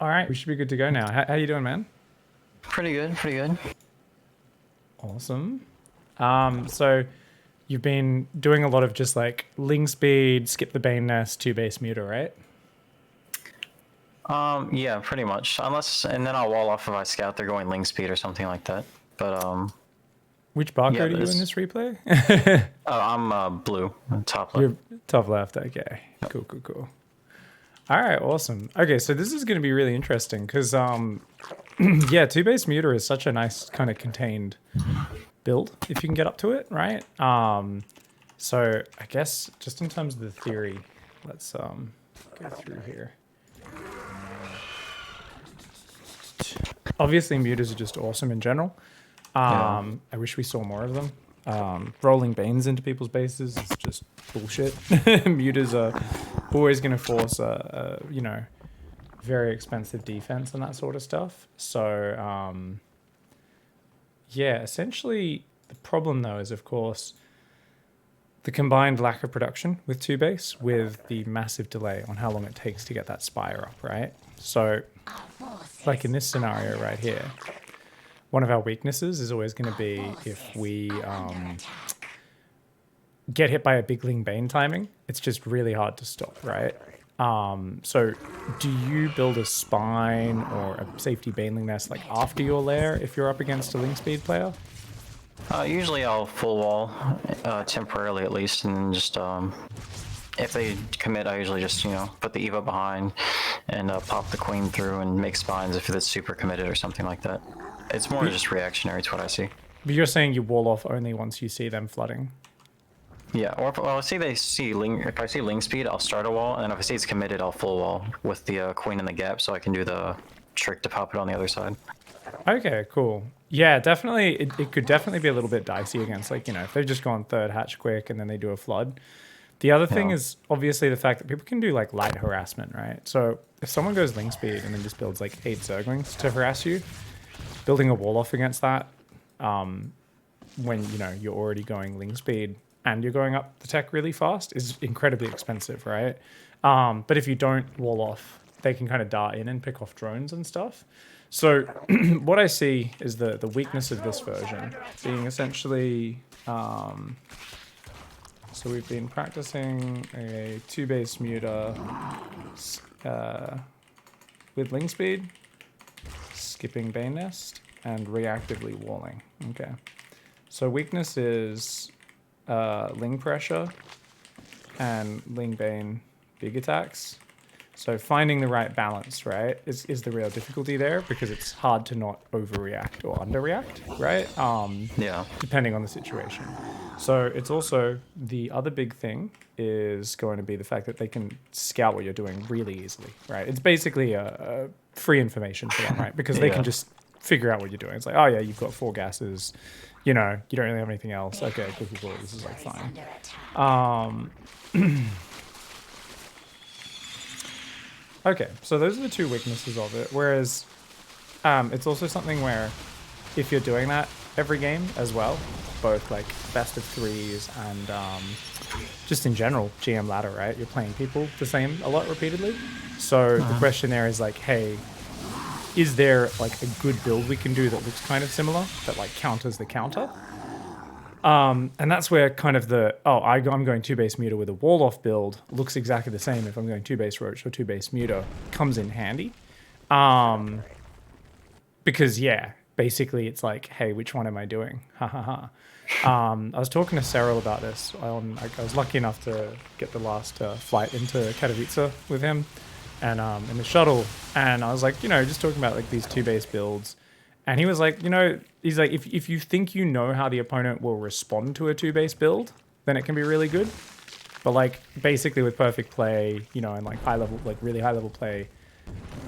All right, we should be good to go now. How you doing, man? Pretty good, pretty good. Awesome. So you've been doing a lot of just like Ling Speed, Skip the Bane Nest, 2-base Muta, right? Yeah, pretty much. Unless, and then I'll wall off if I scout they're going Ling Speed or something like that. But, Which yeah, barcode are you in this replay? oh, I'm, blue, top left. You're top left, okay. Cool, cool, cool. All right, awesome. Okay, so this is going to be really interesting because, yeah, 2-base Muta is such a nice kind of contained build if you can get up to it, right? So I guess just in terms of the theory, let's go through here. Obviously, mutas are just awesome in general. I wish we saw more of them. Rolling Banes into people's bases is just bullshit. Mutas are always going to force a very expensive defense and that sort of stuff. So, yeah, essentially the problem though is, of course, the combined lack of production with 2-base with the massive delay on how long it takes to get that spire up, right? So, like in this scenario right here, one of our weaknesses is always going to be if we get hit by a big Ling Bane timing, it's just really hard to stop, right? So do you build a spine or a safety Baneling nest like after your lair if you're up against a Ling Speed player? Usually I'll full wall, temporarily at least, and then just, if they commit, I usually just, put the Eva behind and pop the queen through and make spines if it's super committed or something like that. It's more just reactionary to what I see. But you're saying you wall off only once you see them flooding? Yeah, or if I see Ling, if I see Ling Speed, I'll start a wall, and then if I see it's committed, I'll full wall with the queen in the gap so I can do the trick to pop it on the other side. Okay, cool. Yeah, definitely. It could definitely be a little bit dicey against, like, if they've just gone third hatch quick and then they do a flood. The other thing is obviously the fact that people can do like light harassment, right? So if someone goes Ling Speed and then just builds like 8 Zerglings to harass you, building a wall off against that, when you're already going Ling Speed and you're going up the tech really fast is incredibly expensive, right? But if you don't wall off, they can kind of dart in and pick off drones and stuff. So what I see is the weakness of this version being essentially, so we've been practicing a 2-base Muta with Ling Speed, skipping Bane Nest, and reactively walling. Okay. So weakness is Ling Pressure and Ling Bane big attacks. So finding the right balance, right, is the real difficulty there because it's hard to not overreact or underreact, right? Yeah. Depending on the situation. So it's also, the other big thing is going to be the fact that they can scout what you're doing really easily, right? It's basically a free information for them, right? Because they can just figure out what you're doing. It's like, oh yeah, you've got 4 gases, you don't really have anything else. Okay, cool. This is like fine. Okay, so those are the 2 weaknesses of it. Whereas it's also something where if you're doing that every game as well, both like best of 3s and just in general, GM ladder, right? You're playing people the same a lot repeatedly. So the question there is like, hey, is there like a good build we can do that looks kind of similar, that like counters the counter? And that's where kind of I'm going 2-base Muta with a wall-off build, looks exactly the same if I'm going 2-base Roach or 2-base Muta, comes in handy. Because, yeah, basically it's like, hey, which one am I doing? Ha ha ha. I was talking to Cyril about this. I was lucky enough to get the last flight into Katowice with him and in the shuttle. And I was like, just talking about like these 2-base builds. And he was like, he's like, if you think you know how the opponent will respond to a 2-base build, then it can be really good. But like basically with perfect play, and like really high level play,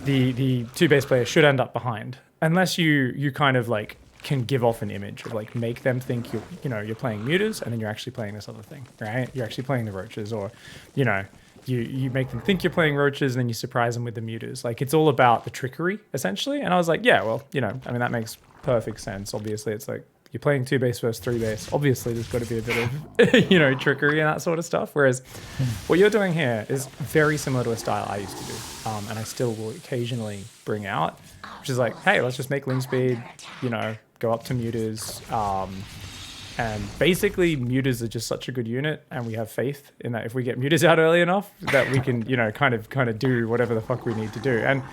the 2-base player should end up behind. Unless you kind of like can give off an image of like make them think you're playing Mutas and then you're actually playing this other thing, right? You're actually playing the Roaches, or you make them think you're playing Roaches and then you surprise them with the Mutas. Like it's all about the trickery essentially. And I was like, yeah, well, that makes perfect sense. Obviously it's like you're playing 2 base versus 3 base. Obviously, there's got to be a bit of, you know, trickery and that sort of stuff. Whereas what you're doing here is very similar to a style I used to do, and I still will occasionally bring out, which is like, hey, let's just make Ling Speed, you know, go up to Mutas. And basically, Mutas are just such a good unit, and we have faith in that if we get Mutas out early enough, that we can, you know, kind of do whatever the fuck we need to do. And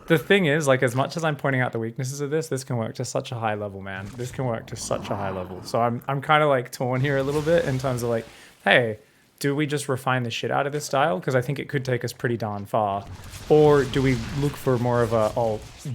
the thing is, like, as much as I'm pointing out the weaknesses of this can work to such a high level, man. This can work to such a high level. So I'm kind of like torn here a little bit in terms of like, hey, do we just refine the shit out of this style? Because I think it could take us pretty darn far. Or do we look for more of a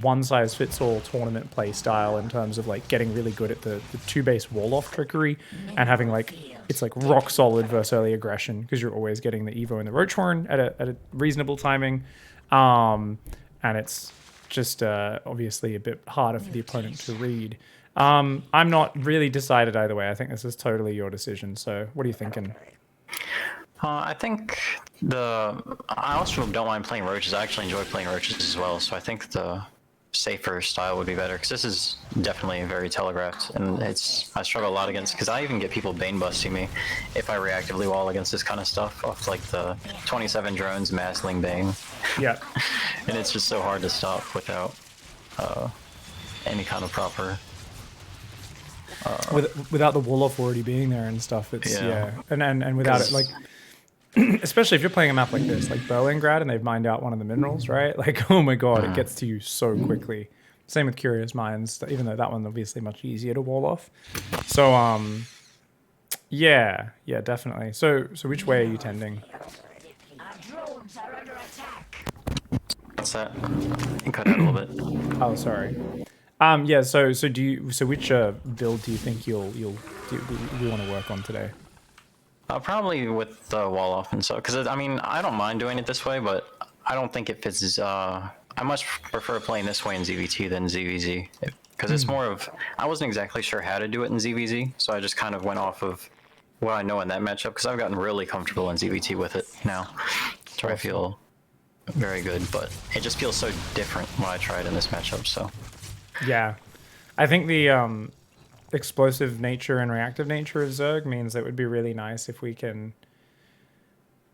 one-size-fits-all tournament play style in terms of like getting really good at the 2-base wall-off trickery and having like, it's like rock solid versus early aggression because you're always getting the Evo and the Roach Horn at a reasonable timing. And it's just obviously a bit harder for the opponent to read. I'm not really decided either way. I think this is totally your decision. So what are you thinking? I think I also don't mind playing roaches. I actually enjoy playing roaches as well. So I think the safer style would be better because this is definitely very telegraphed, and I struggle a lot against because I even get people bane busting me if I reactively wall against this kind of stuff off like the 27 drones massling bane. Yeah, and it's just so hard to stop without any kind of proper. Without the wall off already being there and stuff, it's and without it, like, especially if you're playing a map like this, like Berlingrad, and they've mined out one of the minerals, right? Like, oh my god, it gets to you so quickly. Same with Curious Minds, even though that one's obviously much easier to wall off. So, yeah, definitely. So which way are you tending? What's that? You cut out a little bit. Oh, sorry. Yeah. So which build do you think you want to work on today? Probably with the wall off and stuff, because I mean I don't mind doing it this way, but I don't think it fits. I much prefer playing this way in ZvT than ZvZ, because it's more of I wasn't exactly sure how to do it in ZvZ, so I just kind of went off of what I know in that matchup, because I've gotten really comfortable in ZvT with it now, so I feel very good, but it just feels so different when I try it in this matchup. So. Yeah, I think the explosive nature and reactive nature of Zerg means it would be really nice if we can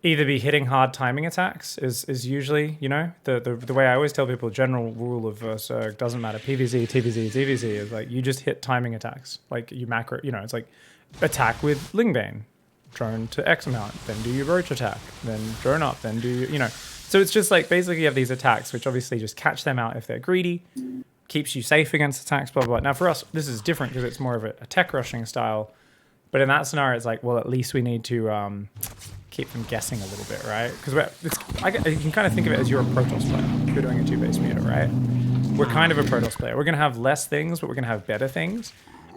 either be hitting hard timing attacks is usually, you know, the way I always tell people, general rule of Zerg, doesn't matter, PvZ, TVZ, ZvZ, is like you just hit timing attacks. Like you macro, you know, it's like attack with Lingbane, drone to X amount, then do your Roach attack, then drone up, then do, you know. So it's just like basically you have these attacks, which obviously just catch them out if they're greedy, keeps you safe against attacks, blah, blah, blah. Now for us, this is different because it's more of a tech rushing style. But in that scenario, it's like, well, at least we need to keep them guessing a little bit, right? Because you can kind of think of it as you're a Protoss player. If you're doing a 2-base Muta, right? We're kind of a Protoss player. We're going to have less things, but we're going to have better things.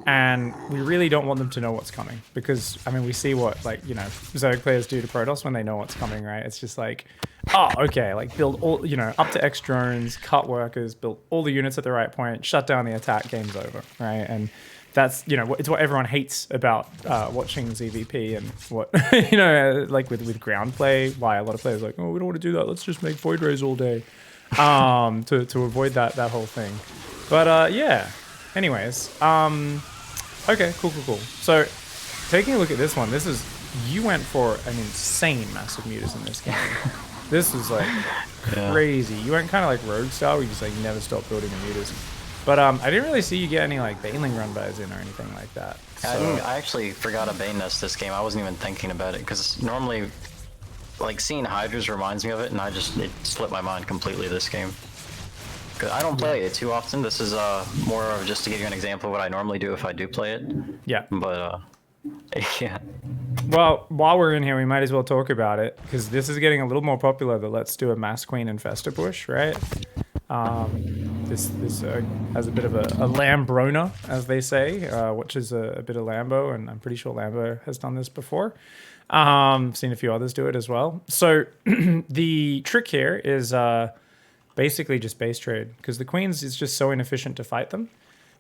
And we really don't want them to know what's coming. Because, I mean, we see what, like, you know, Zerg players do to Protoss when they know what's coming, right? It's just like, oh, okay, like build all, you know, up to X drones, cut workers, build all the units at the right point, shut down the attack, game's over, right? And that's, you know, it's what everyone hates about watching ZVP and what, you know, like with ground play, why a lot of players are like, oh, we don't want to do that, let's just make Void Rays all day to avoid that whole thing. But yeah, anyways, okay, cool. So taking a look at this one, you went for an insane massive Mutas in this game. This is like crazy. You went kind of like rogue style, where you just like never stop building the Mutas. But I didn't really see you get any like Baneling run bys in or anything like that. So. I actually forgot a Bane nest this game. I wasn't even thinking about it because normally, like seeing Hydras reminds me of it, and it slipped my mind completely this game. Cause I don't play it too often. This is more of just to give you an example of what I normally do if I do play it. Yeah. But yeah. Well, while we're in here, we might as well talk about it because this is getting a little more popular. The Let's Do a Mass Queen Infesta push, right? This has a bit of a Lambrona, as they say, which is a bit of Lambo, and I'm pretty sure Lambo has done this before. Seen a few others do it as well. So the trick here is basically just base trade, because the queens is just so inefficient to fight them.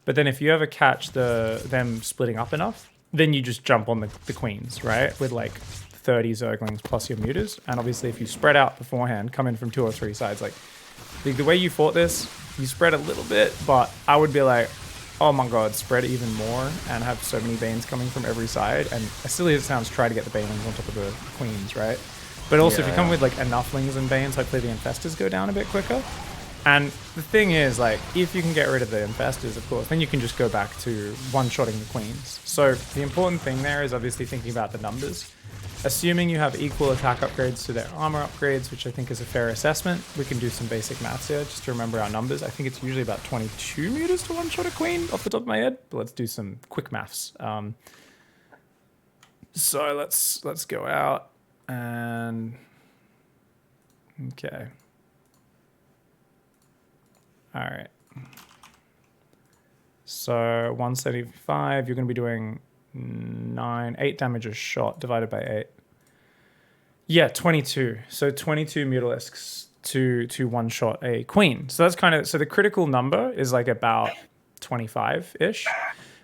But then if you ever catch them splitting up enough, then you just jump on the queens, right? With like 30 Zerglings plus your Mutas. And obviously if you spread out beforehand, come in from 2 or 3 sides, like the way you fought this, you spread a little bit, but I would be like, oh my god, spread even more and have so many Banes coming from every side. And as silly as it sounds, try to get the Banelings on top of the Queens, right? But also, if you come with like enough Lings and Banes, hopefully the Infestors go down a bit quicker. And the thing is, like, if you can get rid of the Infestors, of course, then you can just go back to one-shotting the Queens. So the important thing there is obviously thinking about the numbers. Assuming you have equal attack upgrades to their armor upgrades, which I think is a fair assessment, we can do some basic maths here just to remember our numbers. I think it's usually about 22 meters to one-shot a Queen off the top of my head, but let's do some quick maths. So let's go out and... Okay. All right. So 175, you're going to be doing 8 damage a shot divided by 8. Yeah, 22. So 22 Mutalisks to one shot a Queen. So that's kind of, so the critical number is like about 25-ish.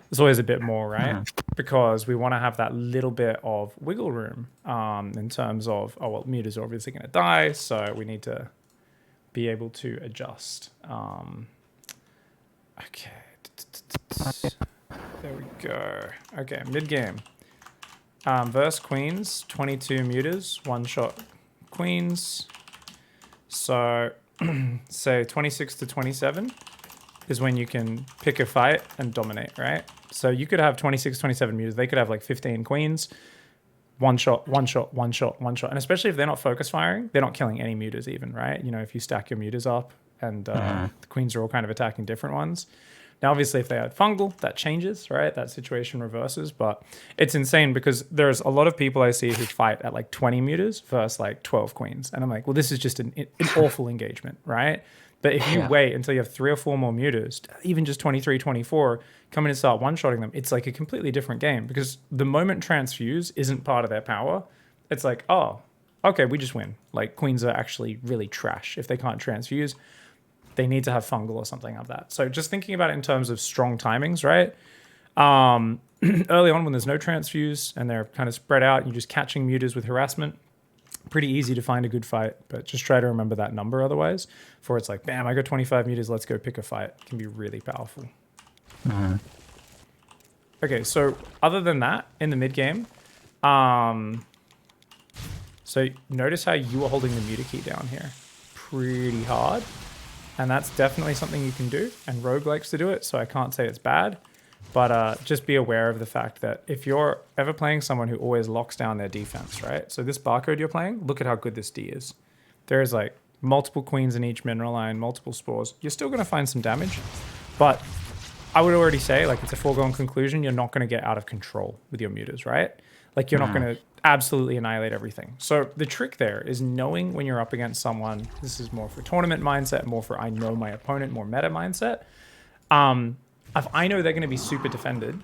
There's always a bit more, right? Because we want to have that little bit of wiggle room in terms of, oh, well, Mutas are obviously going to die, so we need to be able to adjust. Okay. There we go. Okay, mid-game. Verse Queens, 22 Mutas, one-shot Queens. So, say 26 to 27 is when you can pick a fight and dominate, right? So you could have 26, 27 Mutas. They could have like 15 Queens. One shot, one shot, one shot, one shot. And especially if they're not focus firing, they're not killing any Mutas even, right? You know, if you stack your Mutas up and the Queens are all kind of attacking different ones. Now, obviously, if they had fungal, that changes, right? That situation reverses, but it's insane because there's a lot of people I see who fight at like 20 Mutas versus like 12 Queens. And I'm like, well, this is just an awful engagement, right? But if you wait until you have 3 or 4 more Mutas, even just 23, 24, come in and start one-shotting them, it's like a completely different game because the moment transfuse isn't part of their power. It's like, oh, okay, we just win. Like, Queens are actually really trash if they can't transfuse. They need to have fungal or something like that. So just thinking about it in terms of strong timings, right? Early on when there's no transfuse and they're kind of spread out, and you're just catching Mutas with harassment, pretty easy to find a good fight, but just try to remember that number otherwise. For it's like, bam, I got 25 Mutas, let's go pick a fight. It can be really powerful. Okay, so other than that, in the mid-game, so notice how you are holding the Muta key down here pretty hard. And that's definitely something you can do, and Rogue likes to do it, so I can't say it's bad. But just be aware of the fact that if you're ever playing someone who always locks down their defense, right? So this barcode you're playing, look at how good this D is. There's like multiple Queens in each mineral line, multiple spores. You're still going to find some damage, but I would already say, like, it's a foregone conclusion, you're not going to get out of control with your Mutas, right? Like, you're not going to absolutely annihilate everything. So the trick there is knowing when you're up against someone, this is more for tournament mindset, more for I know my opponent, more meta mindset. If I know they're going to be super defended,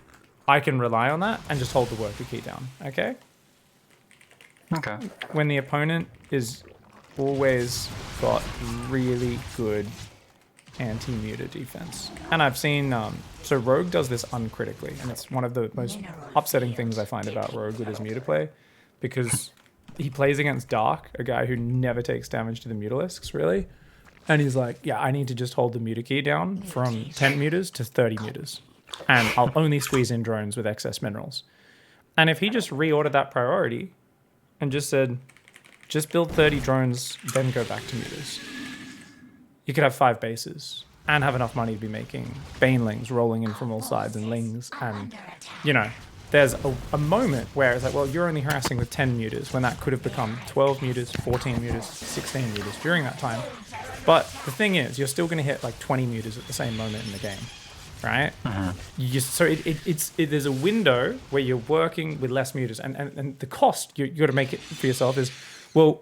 I can rely on that and just hold the worker key down, okay? Okay. When the opponent is always got really good anti-Muta defense. And I've seen, so Rogue does this uncritically, and it's one of the most upsetting things I find about Rogue with his Muta play, because he plays against Dark, a guy who never takes damage to the Mutalisks, really. And he's like, yeah, I need to just hold the Muta key down from 10 Mutas to 30 Mutas. And I'll only squeeze in drones with excess minerals. And if he just reordered that priority and just said, just build 30 drones, then go back to Mutas, you could have 5 bases and have enough money to be making Banelings rolling in from all sides and Lings. And, you know, there's a moment where it's like, well, you're only harassing with 10 Mutas when that could have become 12 Mutas, 14 Mutas, 16 Mutas during that time. But the thing is, you're still going to hit like 20 Mutas at the same moment in the game, right? You just, so there's a window where you're working with less Mutas, and the cost you got to make it for yourself is, well,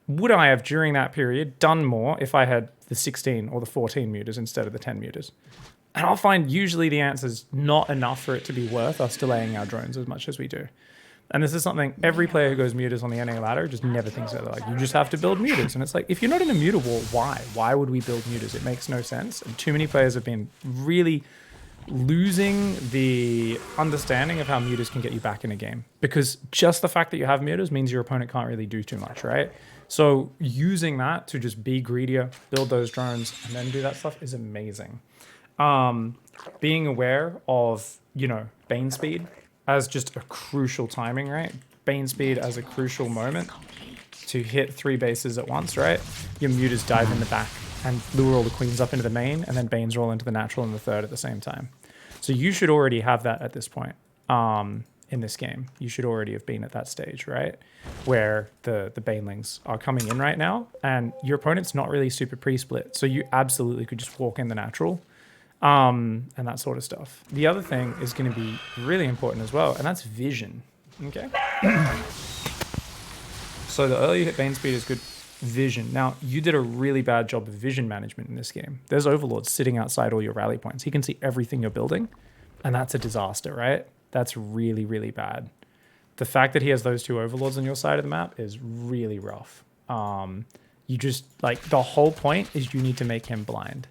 would I have during that period done more if I had the 16 or the 14 Mutas instead of the 10 Mutas? And I'll find usually the answer is not enough for it to be worth us delaying our drones as much as we do. And this is something every player who goes Mutas on the NA ladder just never thinks of. Like, you just have to build Mutas. And it's like, if you're not in a Muta war, why? Why would we build Mutas? It makes no sense. And too many players have been really losing the understanding of how Mutas can get you back in a game. Because just the fact that you have Mutas means your opponent can't really do too much, right? So using that to just be greedier, build those drones, and then do that stuff is amazing. Being aware of, you know, Bane speed as just a crucial timing, right? Bane speed as a crucial moment to hit 3 bases at once, right? Your Mutas dive in the back and lure all the queens up into the main, and then Banes roll into the natural in the third at the same time. So you should already have that at this point in this game. You should already have been at that stage, right? Where the Banelings are coming in right now, and your opponent's not really super pre-split, so you absolutely could just walk in the natural and that sort of stuff. The other thing is going to be really important as well, and that's vision, okay? So the earlier you hit Bane speed is good vision. Now, you did a really bad job of vision management in this game. There's overlords sitting outside all your rally points. He can see everything you're building, and that's a disaster, right? That's really, really bad. The fact that he has those 2 overlords on your side of the map is really rough. You just, like, the whole point is you need to make him blind.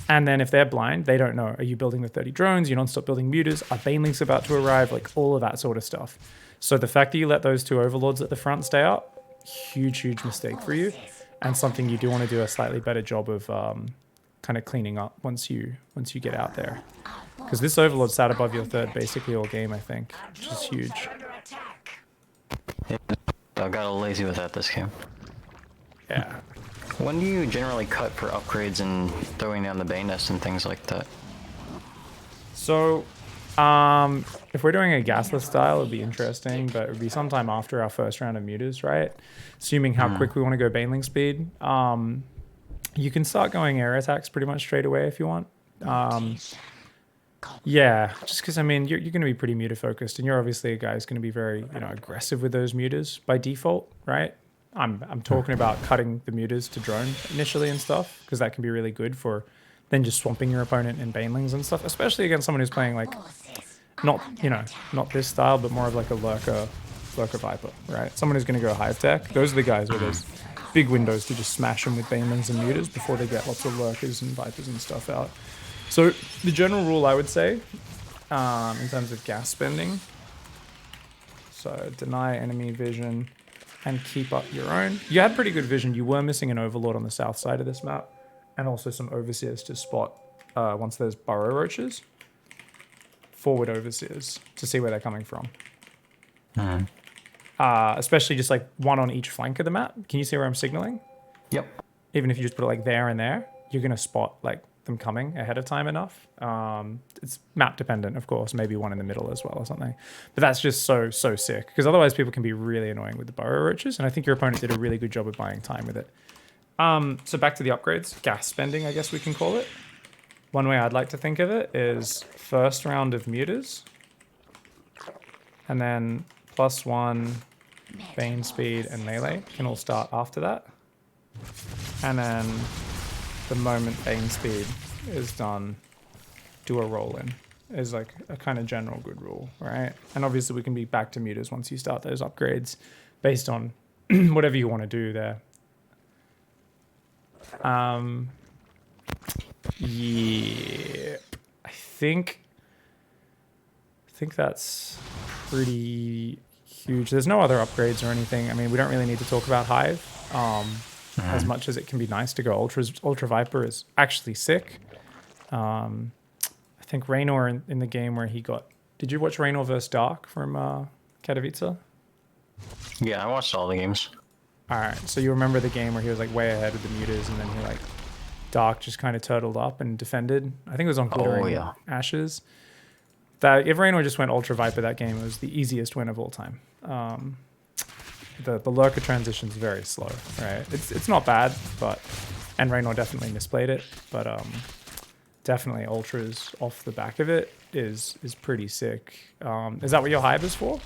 And then if they're blind, they don't know. Are you building the 30 drones? You non-stop building Mutas? Are Banelings about to arrive? Like, all of that sort of stuff. So the fact that you let those 2 overlords at the front stay up, huge mistake for you, and something you do want to do a slightly better job of kind of cleaning up once you get out there, because this overlord sat above your third basically all game, I think, which is huge. Yeah, I got a little lazy with that this game. Yeah. When do you generally cut for upgrades and throwing down the Bane Nest and things like that? So if we're doing a gasless style, it'd be interesting, but it would be sometime after our first round of Mutas, right? Assuming how quick we want to go Baneling speed. You can start going air attacks pretty much straight away if you want. Yeah, just because, I mean, you're going to be pretty Muta focused, and you're obviously a guy who's going to be very, you know, aggressive with those Mutas by default, right? I'm talking about cutting the Mutas to drone initially and stuff, because that can be really good for then just swamping your opponent in Banelings and stuff, especially against someone who's playing, like, not, you know, not this style, but more of like a lurker Viper, right? Someone who's going to go hive tech. Those are the guys where there's big windows to just smash them with Banelings and Mutas before they get lots of lurkers and Vipers and stuff out. So the general rule, I would say, in terms of gas spending, so deny enemy vision and keep up your own. You had pretty good vision. You were missing an overlord on the south side of this map, and also some overseers to spot once there's burrow roaches. Forward overseers to see where they're coming from. Especially just like one on each flank of the map. Can you see where I'm signaling? Yep. Even if you just put it like there and there, you're going to spot like them coming ahead of time enough. It's map dependent, of course, maybe one in the middle as well or something. But that's just so sick, because otherwise people can be really annoying with the burrow roaches, and I think your opponent did a really good job of buying time with it. So back to the upgrades, gas spending, I guess we can call it. One way I'd like to think of it is first round of Mutas, and then +1 Bane speed and melee can all start after that. And then the moment Bane speed is done, do a roll in is like a kind of general good rule, right? And obviously we can be back to Mutas once you start those upgrades based on whatever you want to do there. Yeah, I think that's pretty huge. There's no other upgrades or anything. I mean, we don't really need to talk about Hive as much as it can be nice to go Ultra Viper is actually sick. I think Raynor in the game where he got... Did you watch Raynor vs. Dark from Katowice? Yeah, I watched all the games. All right, so you remember the game where he was like way ahead with the Mutas, and then he like Dark just kind of turtled up and defended. I think it was on Glittering Ashes. That if Raynor just went Ultra Viper that game, it was the easiest win of all time. The lurker transition's very slow, right? It's not bad, but and Raynor definitely misplayed it, but definitely Ultras off the back of it is pretty sick. Is that what your Hive is for?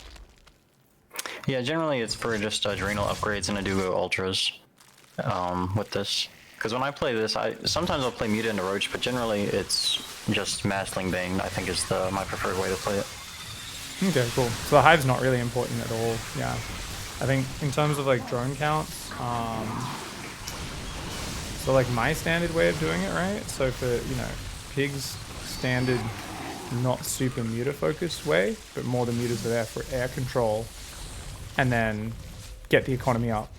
Yeah, generally it's for just adrenal upgrades, and I do go ultras with this. Because when I play this, sometimes I'll play Muta into Roach, but generally it's just Mastling Bane, I think is my preferred way to play it. Okay, cool. So the Hive's not really important at all, yeah. I think in terms of like drone counts, so like my standard way of doing it, right? So for, you know, Pig's standard, not super Muta focused way, but more the Mutas are there for air control, and then get the economy up,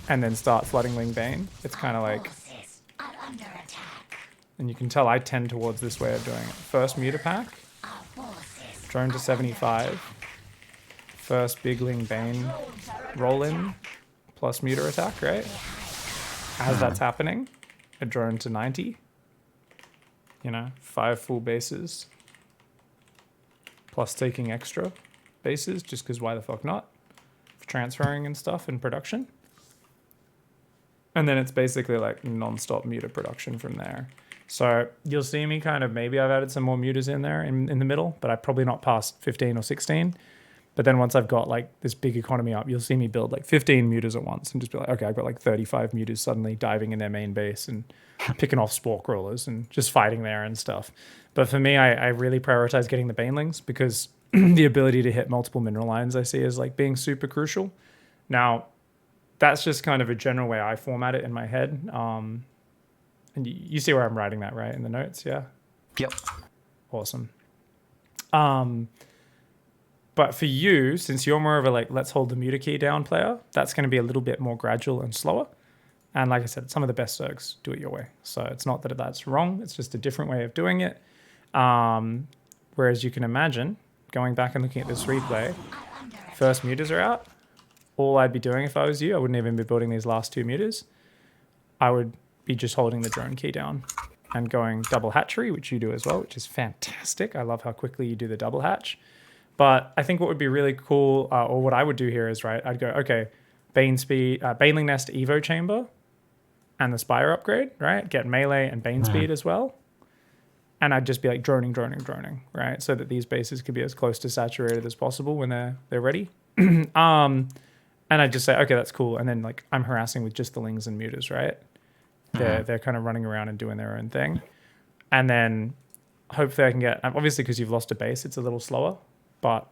and then start flooding Ling Bane. It's kind of like and you can tell I tend towards this way of doing it. First Muta pack, drone to 75. First Bigling Bane roll in, plus Muta attack, right? As that's happening, a drone to 90. You know, 5 full bases. Plus taking extra bases, just because why the fuck not? For transferring and stuff in production. And then it's basically like non-stop Muta production from there. So you'll see me kind of, maybe I've added some more Mutas in there in the middle, but I probably not past 15 or 16. But then once I've got like this big economy up, you'll see me build like 15 Mutas at once and just be like, okay, I've got like 35 Mutas suddenly diving in their main base and picking off spore crawlers and just fighting there and stuff. But for me, I really prioritize getting the Banelings because the ability to hit multiple mineral lines I see as like being super crucial. Now, that's just kind of a general way I format it in my head. And you see where I'm writing that, right? In the notes, yeah? Yep. Awesome. But for you, since you're more of a like, let's hold the Muta key down player, that's going to be a little bit more gradual and slower. And like I said, some of the best Zergs do it your way. So it's not that that's wrong. It's just a different way of doing it. Whereas you can imagine, going back and looking at this replay, first Mutas are out. All I'd be doing if I was you, I wouldn't even be building these last 2 Mutas. I would be just holding the drone key down and going double hatchery, which you do as well, which is fantastic. I love how quickly you do the double hatch. But I think what would be really cool, or what I would do here is, right, I'd go, okay, Bane speed, Baneling Nest Evo Chamber and the Spire upgrade, right? Get melee and Bane speed as well. And I'd just be like droning, right? So that these bases could be as close to saturated as possible when they're ready. And I'd just say, okay, that's cool. And then like I'm harassing with just the Lings and Mutas, right? They're kind of running around and doing their own thing. And then hopefully I can get, obviously because you've lost a base, it's a little slower. But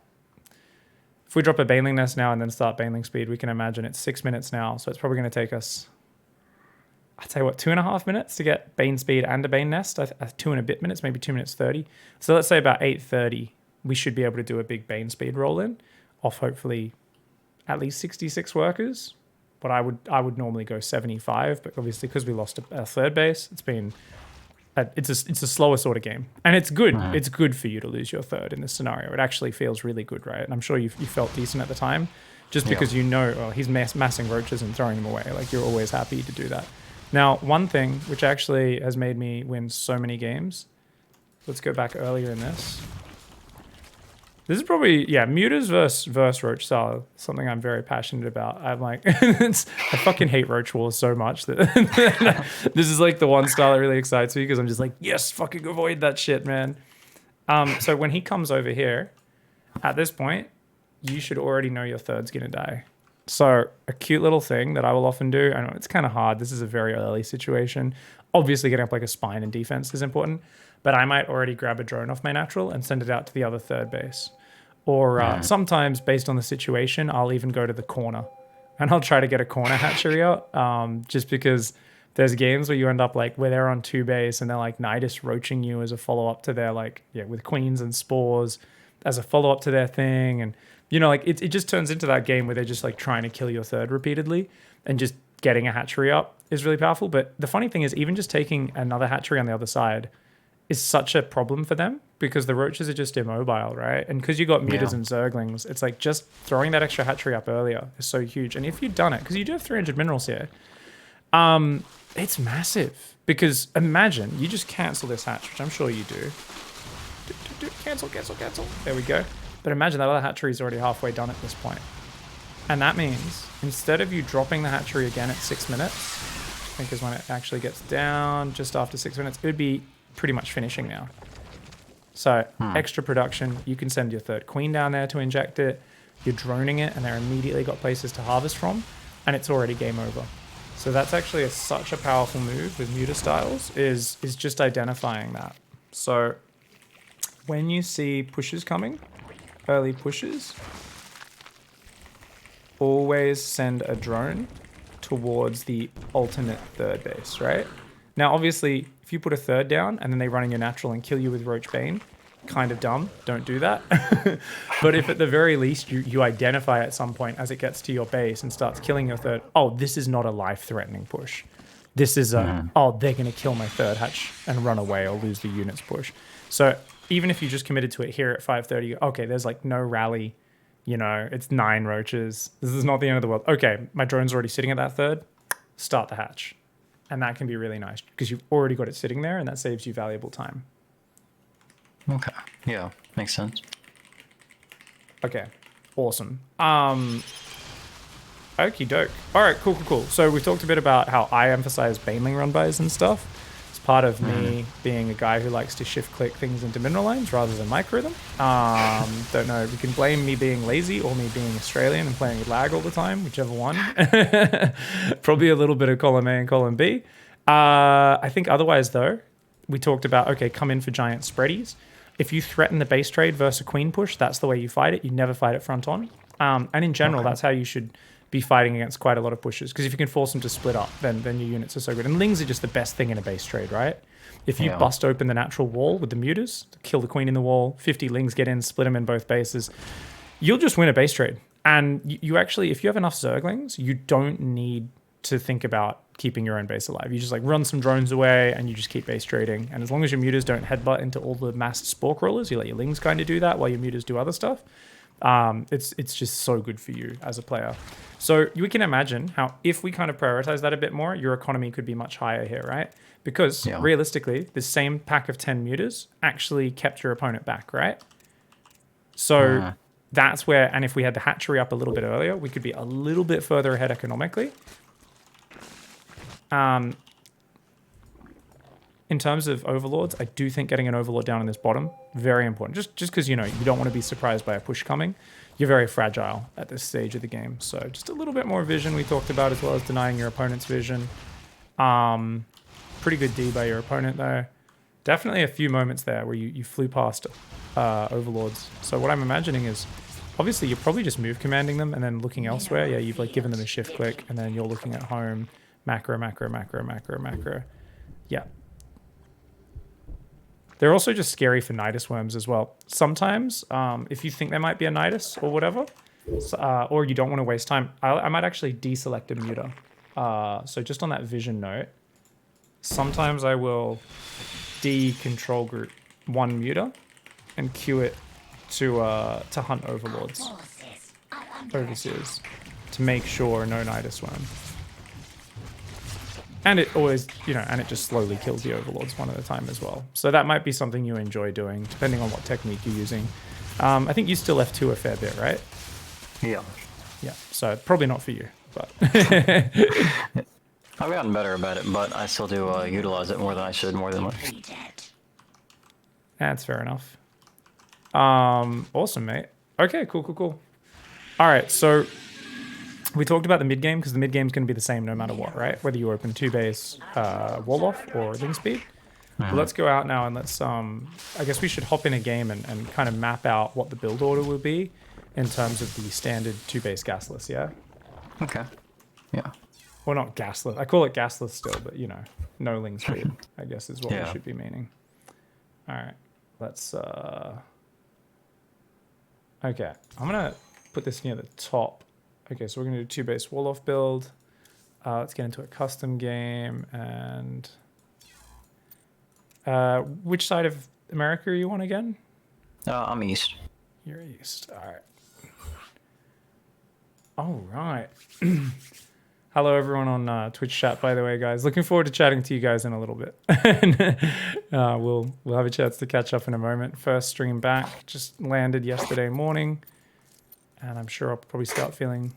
if we drop a Baneling Nest now and then start Baneling speed, we can imagine it's 6 minutes now. So it's probably going to take us, I'd say, what, 2.5 minutes to get Bane speed and a Bane Nest? 2 and a bit minutes, maybe 2 minutes 30. So let's say about 8:30, we should be able to do a big Bane speed roll in off hopefully at least 66 workers. But I would normally go 75, but obviously because we lost a third base, it's a slower sort of game, and it's good. It's good for you to lose your third in this scenario. It actually feels really good, right? And I'm sure you felt decent at the time, just because you know he's massing roaches and throwing them away. Like you're always happy to do that. Now, one thing which actually has made me win so many games. Let's go back earlier in this. This is probably, Mutas versus Roach style, something I'm very passionate about. I'm like, I fucking hate Roach Wars so much that this is like the one style that really excites me because I'm just like, yes, fucking avoid that shit, man. So when he comes over here, at this point, you should already know your third's gonna die. So a cute little thing that I will often do, I know it's kind of hard, this is a very early situation. Obviously getting up like a spine and defense is important, but I might already grab a drone off my natural and send it out to the other third base. Or sometimes, based on the situation, I'll even go to the corner. And I'll try to get a corner hatchery out, just because there's games where you end up like, where they're on 2 base and they're like Nidus roaching you as a follow-up to their like, with queens and spores as a follow-up to their thing. And, you know, like it just turns into that game where they're just like trying to kill your third repeatedly, and just getting a hatchery up is really powerful. But the funny thing is, even just taking another hatchery on the other side is such a problem for them because the roaches are just immobile, right? And because you got Mutas and Zerglings, it's like just throwing that extra hatchery up earlier is so huge. And if you've done it, because you do have 300 minerals here, it's massive. Because imagine you just cancel this hatch, which I'm sure you do. Cancel. There we go. But imagine that other hatchery is already halfway done at this point. And that means instead of you dropping the hatchery again at 6 minutes, I think is when it actually gets down just after 6 minutes, it would be pretty much finishing now. So extra production, you can send your third queen down there to inject it, you're droning it, and they're immediately got places to harvest from, and it's already game over. So that's actually such a powerful move with Muta styles, is just identifying that. So when you see pushes coming, early pushes, always send a drone towards the alternate third base, right? Now, obviously, if you put a third down and then they run in your natural and kill you with Roach Bane, kind of dumb. Don't do that. But if at the very least you identify at some point as it gets to your base and starts killing your third, oh, this is not a life-threatening push. This is a, oh, they're going to kill my third hatch and run away or lose the units push. So even if you just committed to it here at 5:30, okay, there's like no rally, you know, it's 9 roaches. This is not the end of the world. Okay, my drone's already sitting at that third. Start the hatch. And that can be really nice because you've already got it sitting there and that saves you valuable time. Okay. Yeah, makes sense. Okay, awesome. Okie doke. All right, cool. So we've talked a bit about how I emphasize baneling run bys and stuff. It's part of me being a guy who likes to shift click things into mineral lines rather than micro them. Don't know. We can blame me being lazy or me being Australian and playing with lag all the time, whichever one. Probably a little bit of column A and column B. I think otherwise though, we talked about, okay, come in for giant spreadies. If you threaten the base trade versus a queen push, that's the way you fight it. You never fight it front on. And in general, that's how you should be fighting against quite a lot of pushes. Because if you can force them to split up, then your units are so good. And lings are just the best thing in a base trade, right? If you bust open the natural wall with the mutas, kill the queen in the wall, 50 lings get in, split them in both bases, you'll just win a base trade. And you actually, if you have enough zerglings, you don't need to think about keeping your own base alive. You just like run some drones away and you just keep base trading. And as long as your mutas don't headbutt into all the massed spore crawlers, you let your lings kind of do that while your mutas do other stuff. It's just so good for you as a player. So we can imagine how if we kind of prioritize that a bit more, your economy could be much higher here, right? Because realistically, the same pack of 10 mutas actually kept your opponent back, right? So that's where, and if we had the hatchery up a little bit earlier, we could be a little bit further ahead economically. In terms of overlords, I do think getting an overlord down in this bottom, very important. Just because, you know, you don't want to be surprised by a push coming. You're very fragile at this stage of the game. So just a little bit more vision we talked about, as well as denying your opponent's vision. Pretty good D by your opponent though. Definitely a few moments there where you flew past overlords. So what I'm imagining is, obviously you're probably just move commanding them and then looking elsewhere. Yeah, you've like given them a shift click and then you're looking at home. Macro. Yeah. They're also just scary for Nidus worms as well. Sometimes, if you think there might be a Nidus or whatever, or you don't want to waste time, I might actually deselect a muta. So just on that vision note, sometimes I will de-control group one muta and queue it to hunt overlords, overseers, to make sure no Nidus worm. And it always, you know, and it just slowly kills the overlords one at a time as well. So that might be something you enjoy doing, depending on what technique you're using. I think you still F2 a fair bit, right? Yeah. Yeah, so probably not for you, but... I've gotten better about it, but I still do utilize it more than I should, more than... That's fair enough. Awesome, mate. Okay, cool. All right, so... We talked about the mid game because the mid game is going to be the same no matter what, right? Whether you open 2-base wall off or ring speed. But let's go out now and let's, I guess we should hop in a game and kind of map out what the build order will be in terms of the standard 2-base gasless, yeah? Okay. Yeah. Well, not gasless. I call it gasless still, but you know, no ling speed, I guess is what we should be meaning. All right, let's, okay, I'm going to put this near the top. Okay, so we're going to do 2-base wall-off build. Let's get into a custom game. And which side of America are you on again? I'm east. You're east. All right. Hello, everyone on Twitch chat, by the way, guys. Looking forward to chatting to you guys in a little bit. We'll have a chance to catch up in a moment. First stream back. Just landed yesterday morning. And I'm sure I'll probably start feeling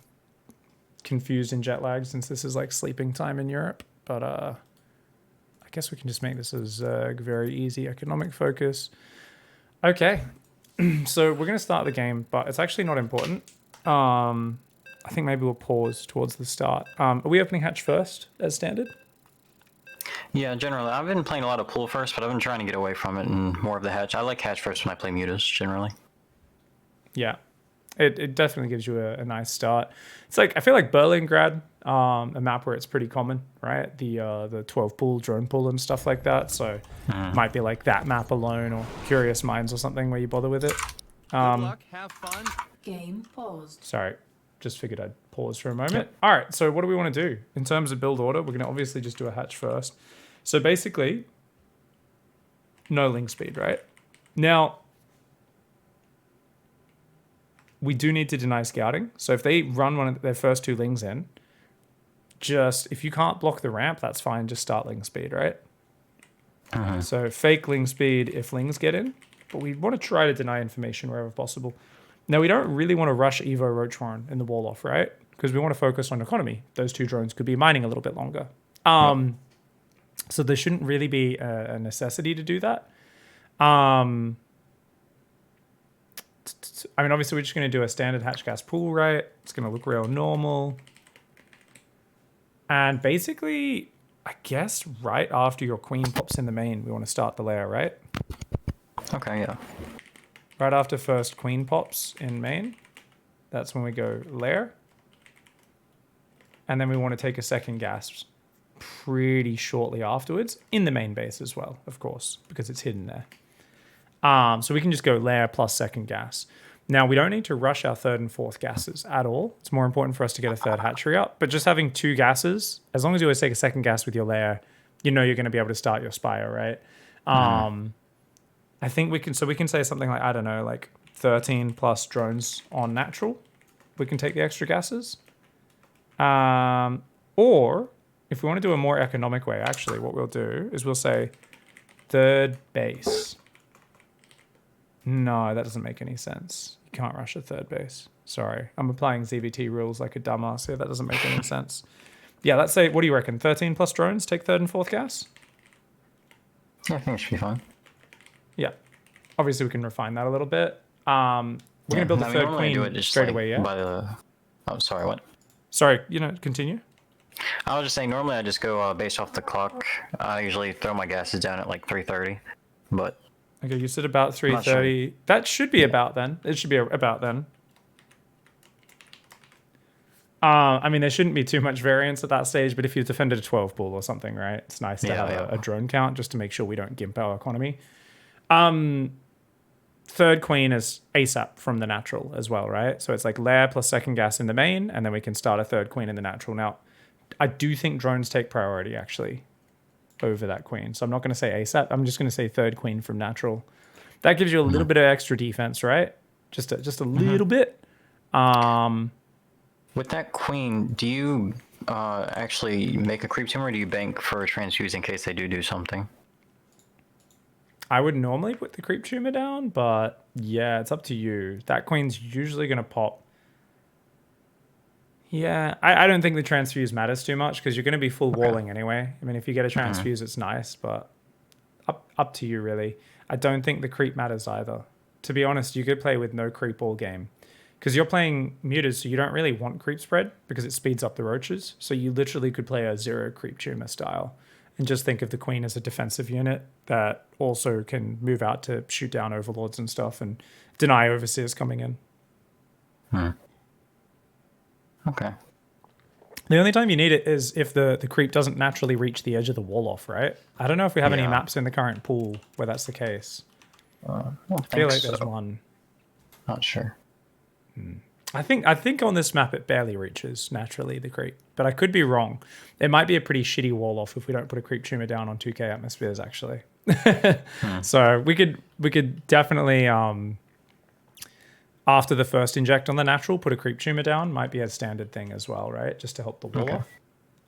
confused and jet lagged since this is like sleeping time in Europe. But I guess we can just make this as very easy economic focus. Okay, so we're going to start the game, but it's actually not important. I think maybe we'll pause towards the start. Are we opening hatch first as standard? Yeah, generally. I've been playing a lot of pool first, but I've been trying to get away from it and more of the hatch. I like hatch first when I play mutas, generally. Yeah. It definitely gives you a nice start. It's like, I feel like Berlingrad, a map where it's pretty common, right? The 12 pool, drone pool and stuff like that. So might be like that map alone or Curious Minds or something where you bother with it. Good luck, have fun. Game paused. Sorry, just figured I'd pause for a moment. Yep. All right, so what do we want to do? In terms of build order, we're going to obviously just do a hatch first. So basically, no link speed, right? Now, we do need to deny scouting. So if they run one of their first 2 lings in, just, if you can't block the ramp, that's fine. Just start ling speed, right? So fake ling speed if lings get in, but we want to try to deny information wherever possible. Now, we don't really want to rush Evo Roach Warren in the wall off, right? Because we want to focus on economy. Those 2 drones could be mining a little bit longer. So there shouldn't really be a necessity to do that. I mean, obviously, we're just going to do a standard hatch gas pool, right? It's going to look real normal. And basically, I guess right after your queen pops in the main, we want to start the layer, right? Okay, yeah. Right after first queen pops in main, that's when we go layer. And then we want to take a second gas pretty shortly afterwards in the main base as well, of course, because it's hidden there. So we can just go layer plus second gas. Now, we don't need to rush our third and fourth gases at all. It's more important for us to get a third hatchery up. But just having 2 gases, as long as you always take a second gas with your layer, you know you're going to be able to start your spire, right? I think we can say something like, I don't know, like 13 plus drones on natural. We can take the extra gases. Or if we want to do a more economic way, actually, what we'll do is we'll say third base. No, that doesn't make any sense. You can't rush a third base. Sorry. I'm applying ZvT rules like a dumbass here. That doesn't make any sense. Yeah, let's say, what do you reckon? 13 plus drones, take third and fourth gas? Yeah, I think it should be fine. Yeah. Obviously, we can refine that a little bit. We're going to build the third queen straight away, yeah? By the... Oh, sorry, what? Sorry, continue. I was just saying, normally I just go based off the clock. I usually throw my gases down at like 3:30, but... Okay, you said about 3:30. Sure. That should be about then. It should be about then. I mean, there shouldn't be too much variance at that stage, but if you defended a 12 ball or something, right? It's nice to have a drone count just to make sure we don't gimp our economy. Third queen is ASAP from the natural as well, right? So it's like layer plus second gas in the main, and then we can start a third queen in the natural. Now, I do think drones take priority, actually, over that queen. So I'm not going to say ASAP. I'm just going to say third queen from natural. That gives you a little bit of extra defense, right? Just a little bit. With that queen, do you actually make a creep tumor, or do you bank for a transfuse in case they do something? I would normally put the creep tumor down, but yeah, it's up to you. That queen's usually going to pop. Yeah, I don't think the transfuse matters too much because you're going to be full walling anyway. I mean, if you get a transfuse, it's nice, but up to you, really. I don't think the creep matters either. To be honest, you could play with no creep all game because you're playing Mutas, so you don't really want creep spread because it speeds up the roaches. So you literally could play a 0 creep tumor style and just think of the queen as a defensive unit that also can move out to shoot down overlords and stuff and deny overseers coming in. Okay. The only time you need it is if the creep doesn't naturally reach the edge of the wall off, right? I don't know if we have any maps in the current pool where that's the case. I feel like there's one. Not sure. I think on this map it barely reaches naturally the creep, but I could be wrong. It might be a pretty shitty wall off if we don't put a creep tumor down on 2K atmospheres actually. So we could definitely after the first inject on the natural, put a creep tumor down. Might be a standard thing as well, right? Just to help the wall off.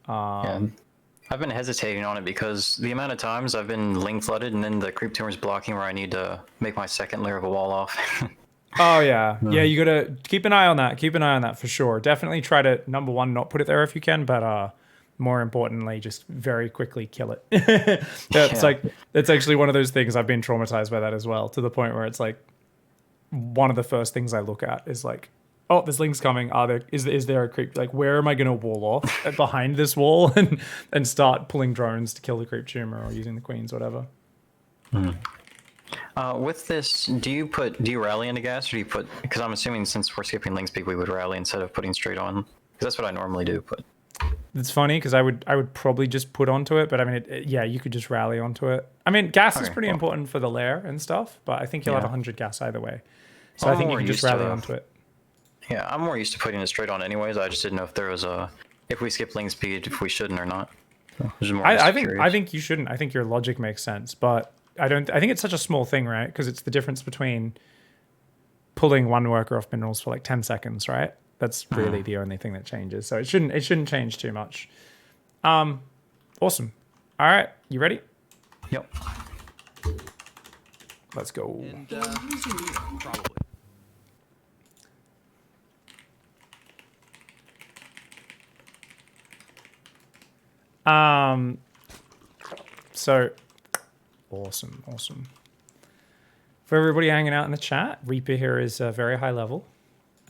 Yeah. I've been hesitating on it because the amount of times I've been link flooded and then the creep tumor's blocking where I need to make my second layer of a wall off. Oh, yeah. Yeah, you got to keep an eye on that. Keep an eye on that for sure. Definitely try to, number one, not put it there if you can, but more importantly, just very quickly kill it. That's actually one of those things. I've been traumatized by that as well, to the point where it's like, one of the first things I look at is like, oh, there's links coming. Is there a creep? Like, where am I going to wall off behind this wall and start pulling drones to kill the creep tumor or using the queens, whatever. With this, do you rally into gas, or do you put? Because I'm assuming since we're skipping link speed, we would rally instead of putting straight on. Because that's what I normally do. But it's funny because I would probably just put onto it, but I mean, you could just rally onto it. I mean, gas is pretty important for the lair and stuff, but I think you'll have 100 gas either way. So I think you can just rally onto it. Yeah, I'm more used to putting it straight on anyways. I just didn't know if there was a, if we skip link speed, if we shouldn't or not. So, just more I curious. think you shouldn't. I think your logic makes sense, but I don't. I think it's such a small thing, right? Because it's the difference between pulling one worker off minerals for like 10 seconds, right? That's really the only thing that changes. So it shouldn't change too much. Awesome. All right, you ready? Yep. Let's go. And probably. So awesome. For everybody hanging out in the chat, Reaper here is very high level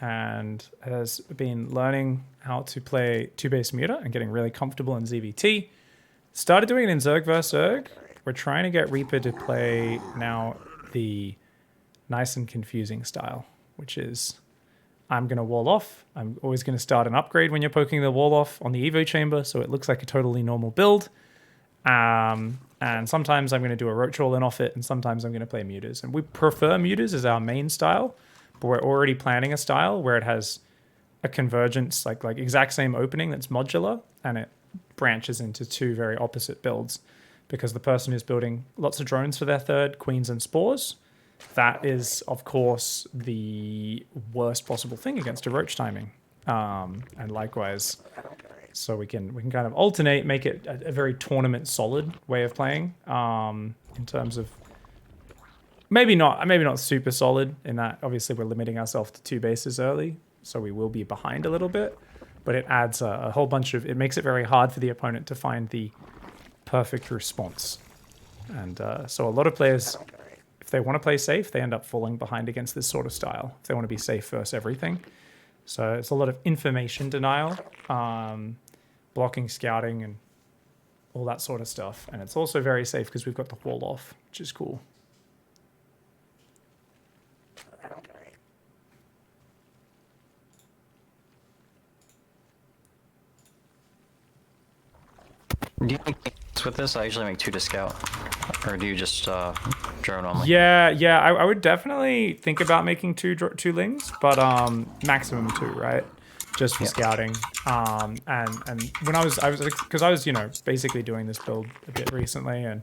and has been learning how to play 2-base Muta and getting really comfortable in ZvT. Started doing it in Zerg vs Zerg. We're trying to get Reaper to play now the nice and confusing style, which is I'm going to wall off. I'm always going to start an upgrade when you're poking the wall off on the Evo chamber, so it looks like a totally normal build. And sometimes I'm going to do a roach all in off it, and sometimes I'm going to play Mutas. And we prefer Mutas as our main style, but we're already planning a style where it has a convergence, like exact same opening that's modular, and it branches into two very opposite builds. Because the person who's building lots of drones for their third, queens and spores, that is, of course, the worst possible thing against a roach timing. And likewise, so we can kind of alternate, make it a very tournament solid way of playing. In terms of maybe not super solid in that obviously we're limiting ourselves to 2 bases early, so we will be behind a little bit. But it adds a whole bunch of, it makes it very hard for the opponent to find the perfect response. And so a lot of players, if they want to play safe, they end up falling behind against this sort of style. If they want to be safe versus everything. So it's a lot of information denial, blocking, scouting, and all that sort of stuff. And it's also very safe because we've got the wall off, which is cool. Do you make things with this? I usually make 2 to scout. Or do you just drone only? Yeah, I would definitely think about making two lings, but maximum 2, right? Just for scouting. And when I was because I was basically doing this build a bit recently, and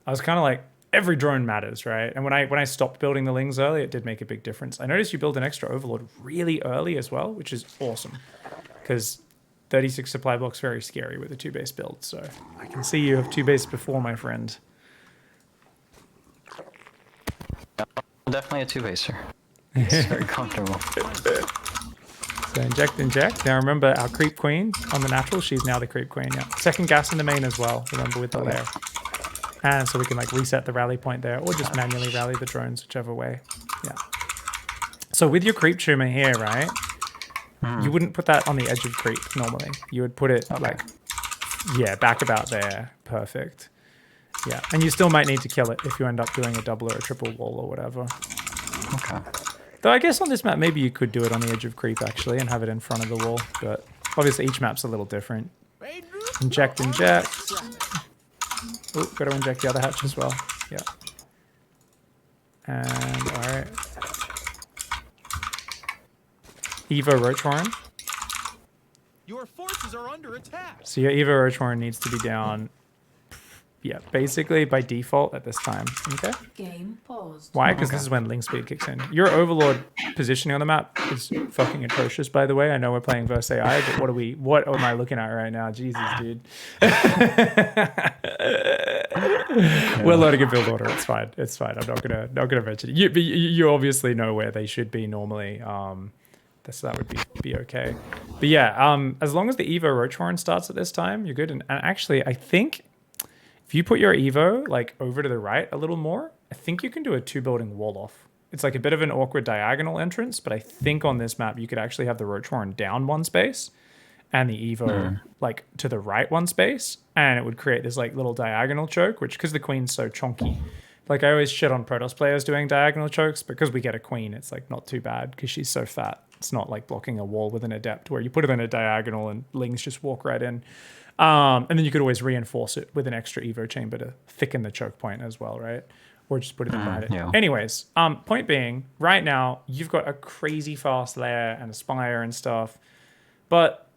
I was kind of like, every drone matters, right? And when I stopped building the lings early, it did make a big difference. I noticed you build an extra overlord really early as well, which is awesome, because 36 supply blocks very scary with a 2-base build. So I can see you have 2-base before, my friend. Definitely a 2-baser. It's very comfortable. So inject. Now remember our creep queen on the natural, she's now the creep queen, yeah. Second gas in the main as well, remember, with the lair. And so we can like reset the rally point there, or just manually rally the drones, whichever way. Yeah. So with your creep tumor here, right? You wouldn't put that on the edge of creep normally. You would put it like, yeah, back about there. Perfect. Yeah, and you still might need to kill it if you end up doing a double or a triple wall or whatever. Okay. Though I guess on this map, maybe you could do it on the edge of creep actually and have it in front of the wall. But obviously each map's a little different. Inject. Ooh, got to inject the other hatch as well. Yeah. And all right. Evo Roach Warren. Your forces are under attack. So your Evo Roach Warren needs to be down, yeah, basically by default at this time. Okay. Game paused. Why? Because this is when link speed kicks in. Your overlord positioning on the map is fucking atrocious, by the way. I know we're playing versus AI, but what am I looking at right now? Jesus, dude. We're loading a build order. It's fine. I'm not gonna mention it. You obviously know where they should be normally. So that would be okay. But yeah, as long as the Evo Roach Horn starts at this time, you're good. And actually, I think if you put your Evo like over to the right a little more, I think you can do a 2-building wall off. It's like a bit of an awkward diagonal entrance, but I think on this map you could actually have the Roach Horn down 1 space and the Evo like to the right 1 space, and it would create this like little diagonal choke, which, because the queen's so chonky, like I always shit on PROTOSS players doing diagonal chokes, because we get a queen, it's like not too bad because she's so fat. It's not like blocking a wall with an adept where you put it in a diagonal and lings just walk right in. And then you could always reinforce it with an extra Evo chamber to thicken the choke point as well, right? or just put it behind it. Yeah. Anyways, point being, right now you've got a crazy fast layer and a spire and stuff, but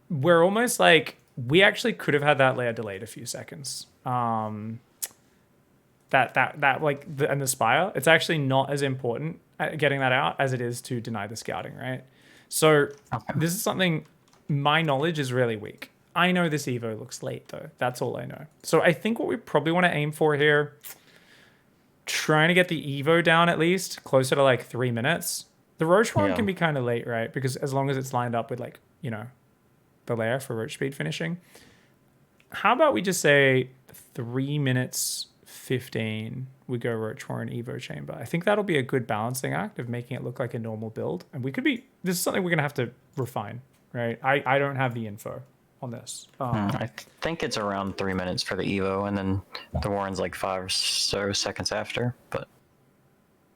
we're almost like we actually could have had that layer delayed a few seconds. And the spire, it's actually not as important at getting that out as it is to deny the scouting, right? So this is something, my knowledge is really weak. I know this Evo looks late though. That's all I know. So I think what we probably want to aim for here, trying to get the Evo down at least closer to like 3 minutes. The Roach one can be kind of late, right? Because as long as it's lined up with like, you know, the layer for Roach speed finishing. How about we just say 3 minutes 15 we go Roach Warren Evo Chamber. I think that'll be a good balancing act of making it look like a normal build. And we could be, this is something we're going to have to refine, right? I don't have the info on this. I think it's around 3 minutes for the Evo, and then the Warren's like 5 or so seconds after, but...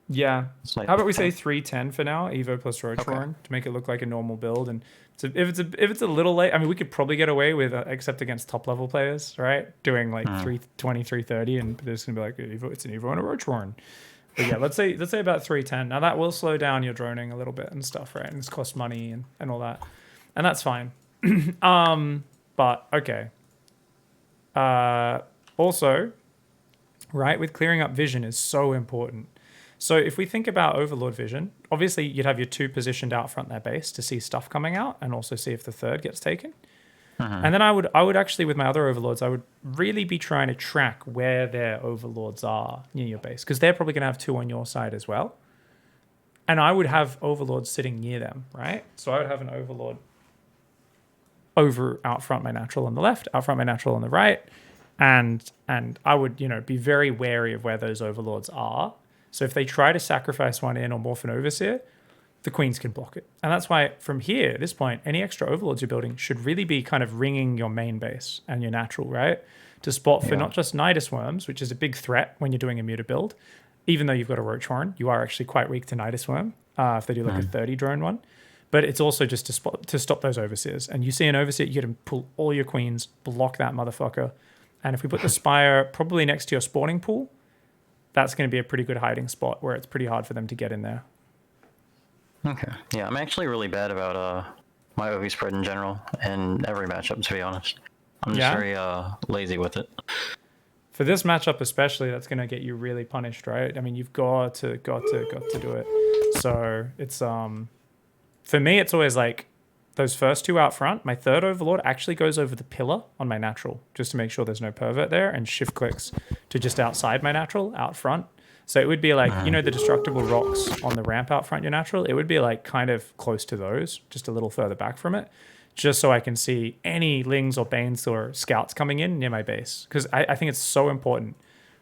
Yeah. Like how about we say 3:10 for now, Evo plus Roach Warren, to make it look like a normal build. And so if it's a little late, I mean, we could probably get away with, except against top level players, right? Doing like 3:20, 3:30, and there's gonna be like it's an Evo and a Roach Warren. But yeah, let's say about 3:10. Now that will slow down your droning a little bit and stuff, right? And it's cost money and all that, and that's fine. But okay. Also, right, with clearing up vision is so important. So if we think about Overlord vision, obviously you'd have your 2 positioned out front their base to see stuff coming out and also see if the 3rd gets taken. And then I would actually, with my other Overlords, I would really be trying to track where their Overlords are near your base, because they're probably going to have 2 on your side as well. And I would have Overlords sitting near them, right? So I would have an Overlord over out front my natural on the left, out front my natural on the right, and I would, you know, be very wary of where those Overlords are. So if they try to sacrifice one in or morph an Overseer, the Queens can block it. And that's why from here, at this point, any extra Overlords you're building should really be kind of ringing your main base and your natural, right? To spot for not just Nidus Worms, which is a big threat when you're doing a Muta build. Even though you've got a Roach Warren, you are actually quite weak to Nidus Worm if they do like a 30 drone one. But it's also just to stop those Overseers. And you see an Overseer, you get to pull all your Queens, block that motherfucker. And if we put the Spire probably next to your spawning pool, that's going to be a pretty good hiding spot where it's pretty hard for them to get in there. Okay. Yeah, I'm actually really bad about my OV spread in general and every matchup, to be honest. I'm just very lazy with it. For this matchup especially, that's going to get you really punished, right? I mean, you've got to do it. So it's for me, it's always like those first 2 out front. My 3rd Overlord actually goes over the pillar on my natural just to make sure there's no pervert there, and shift clicks to just outside my natural out front. So it would be like, you know, the destructible rocks on the ramp out front your natural, it would be like kind of close to those, just a little further back from it, just so I can see any Lings or Banes or Scouts coming in near my base. Because I think it's so important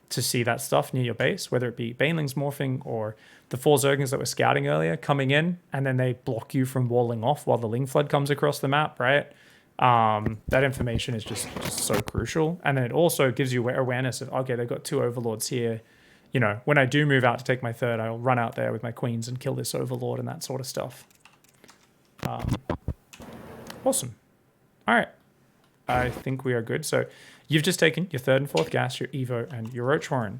to see that stuff near your base, whether it be Banelings morphing or the 4 Zergings that were scouting earlier coming in, and then they block you from walling off while the Ling Flood comes across the map, right? That information is just so crucial. And then it also gives you awareness of, okay, they've got 2 Overlords here. You know, when I do move out to take my 3rd, I'll run out there with my Queens and kill this Overlord and that sort of stuff. Awesome. All right. I think we are good. So you've just taken your 3rd and 4th gas, your Evo, and your Roach Warren.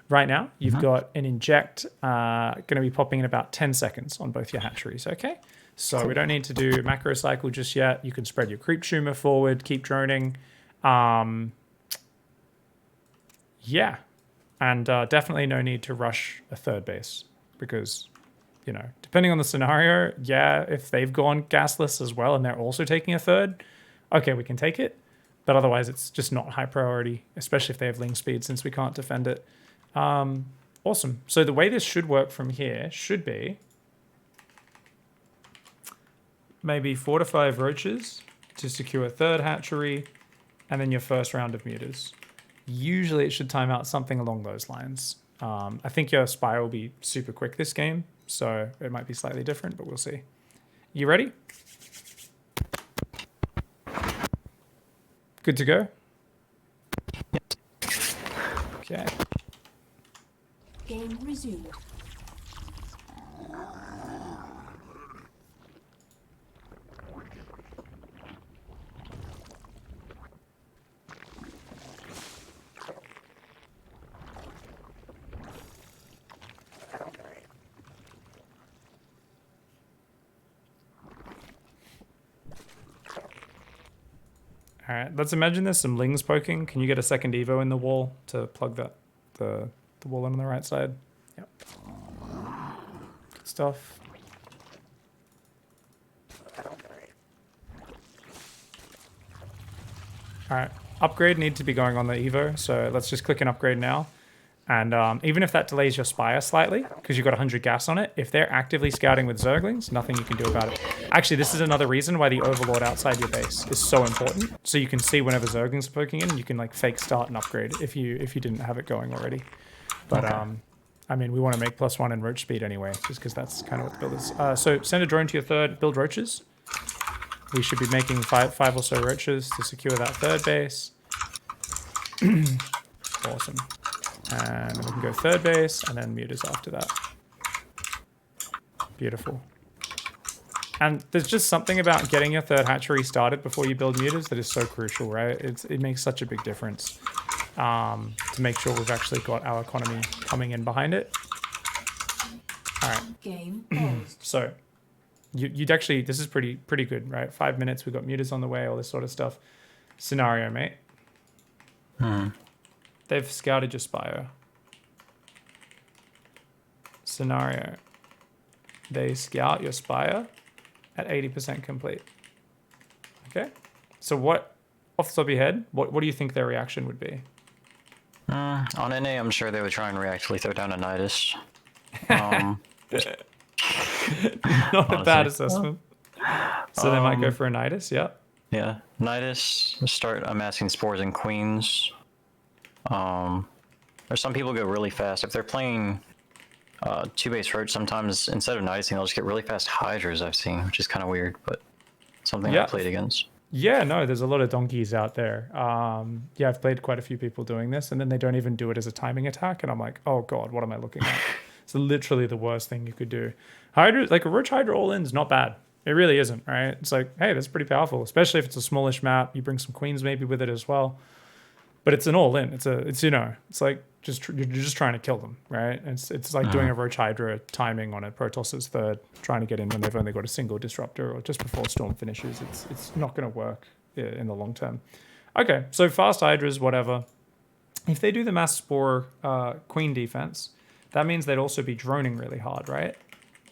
Right now, you've got an inject going to be popping in about 10 seconds on both your hatcheries, okay? So we don't need to do macro cycle just yet. You can spread your creep tumor forward, keep droning. Yeah. And definitely no need to rush a 3rd base because, you know, depending on the scenario, yeah, if they've gone gasless as well and they're also taking a 3rd, okay, we can take it. But otherwise, it's just not high priority, especially if they have Ling speed, since we can't defend it. Awesome. So the way this should work from here should be maybe 4 to 5 roaches to secure a 3rd hatchery, and then your first round of mutas. Usually it should time out something along those lines. I think your spire will be super quick this game, so it might be slightly different, but we'll see. You ready? Good to go? Okay. Game resumed. All right, let's imagine there's some lings poking. Can you get a second Evo in the wall to plug that the wall on the right side? Yep. Good stuff. All right, upgrade need to be going on the Evo, so let's just click an upgrade now. And even if that delays your Spire slightly, because you've got 100 gas on it, if they're actively scouting with Zerglings, nothing you can do about it. Actually, this is another reason why the Overlord outside your base is so important. So you can see whenever Zerglings are poking in, and you can like fake start and upgrade if you didn't have it going already. But okay. I mean, we want to make +1 in roach speed anyway, just because that's kind of what the build is. So send a drone to your third, build roaches. We should be making five or so roaches to secure that third base. Awesome. And we can go third base and then Mutas after that. Beautiful. And there's just something about getting your third hatchery started before you build Mutas that is so crucial, right? It makes such a big difference to make sure we've actually got our economy coming in behind it. All right. Game paused. So you'd actually, this is pretty good, right? 5 minutes, we've got Mutas on the way, all this sort of stuff. Scenario, mate. They've scouted your Spire. Scenario. They scout your Spire at 80% complete. Okay? So what, off the top of your head, what do you think their reaction would be? On NA, I'm sure they would try and reactively throw down a Nidus. Not a bad assessment. So they might go for a Nidus, yeah? Yeah. Nidus, start amassing spores and queens. Or some people go really fast. If they're playing 2-base roach, sometimes instead of Nidusing, they'll just get really fast Hydras I've seen, which is kind of weird, but something I played against. Yeah, no, there's a lot of donkeys out there. Yeah, I've played quite a few people doing this, and then they don't even do it as a timing attack, and I'm like, oh god, what am I looking at? It's literally the worst thing you could do. Hydra, like a roach Hydra all-in is not bad. It really isn't, right? It's like, hey, that's pretty powerful, especially if it's a smallish map. You bring some queens maybe with it as well. But it's an all-in. It's you know, it's like you're just trying to kill them, right? It's like doing a Roach Hydra timing on a Protoss's third, trying to get in when they've only got a single disruptor or just before Storm finishes. It's not going to work in the long term. Okay, so fast Hydras, whatever. If they do the mass spore queen defense, that means they'd also be droning really hard, right?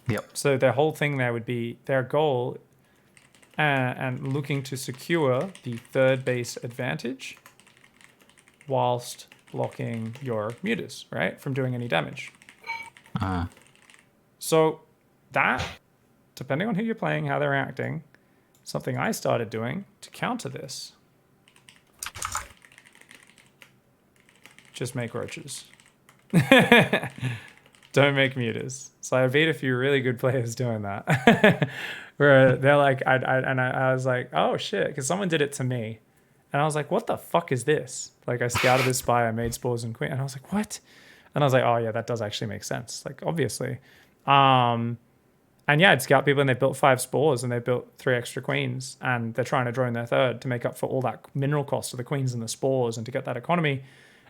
Yep. So their whole thing there would be their goal and looking to secure the third base advantage whilst blocking your Mutas, right, from doing any damage. So that, depending on who you're playing, how they're acting, something I started doing to counter this, just make roaches. Don't make Mutas. So I've beat a few really good players doing that. Where they're like, I was like, oh shit, because someone did it to me. And I was like, what the fuck is this? Like, I scouted this Spire, made spores and queen. And I was like, what? And I was like, oh, yeah, that does actually make sense. Like, obviously. And yeah, I'd scout people and they built 5 spores and they built 3 extra queens. And they're trying to drone their third to make up for all that mineral cost of the queens and the spores and to get that economy.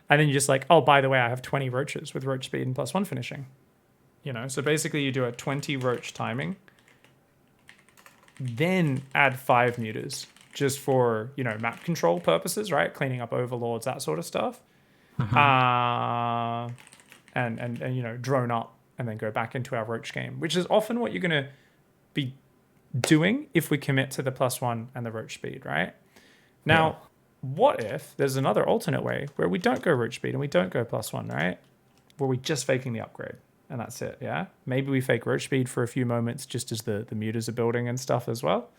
And then you're just like, oh, by the way, I have 20 roaches with roach speed and +1 finishing. You know, so basically you do a 20 roach timing, then add 5 Mutas. Just for, you know, map control purposes, right? Cleaning up overlords, that sort of stuff. And you know, drone up and then go back into our roach game, which is often what you're going to be doing if we commit to the +1 and the roach speed, right? Now, what if there's another alternate way where we don't go roach speed and we don't go +1, right? Where we're just faking the upgrade and that's it, yeah? Maybe we fake roach speed for a few moments just as the Mutas are building and stuff as well.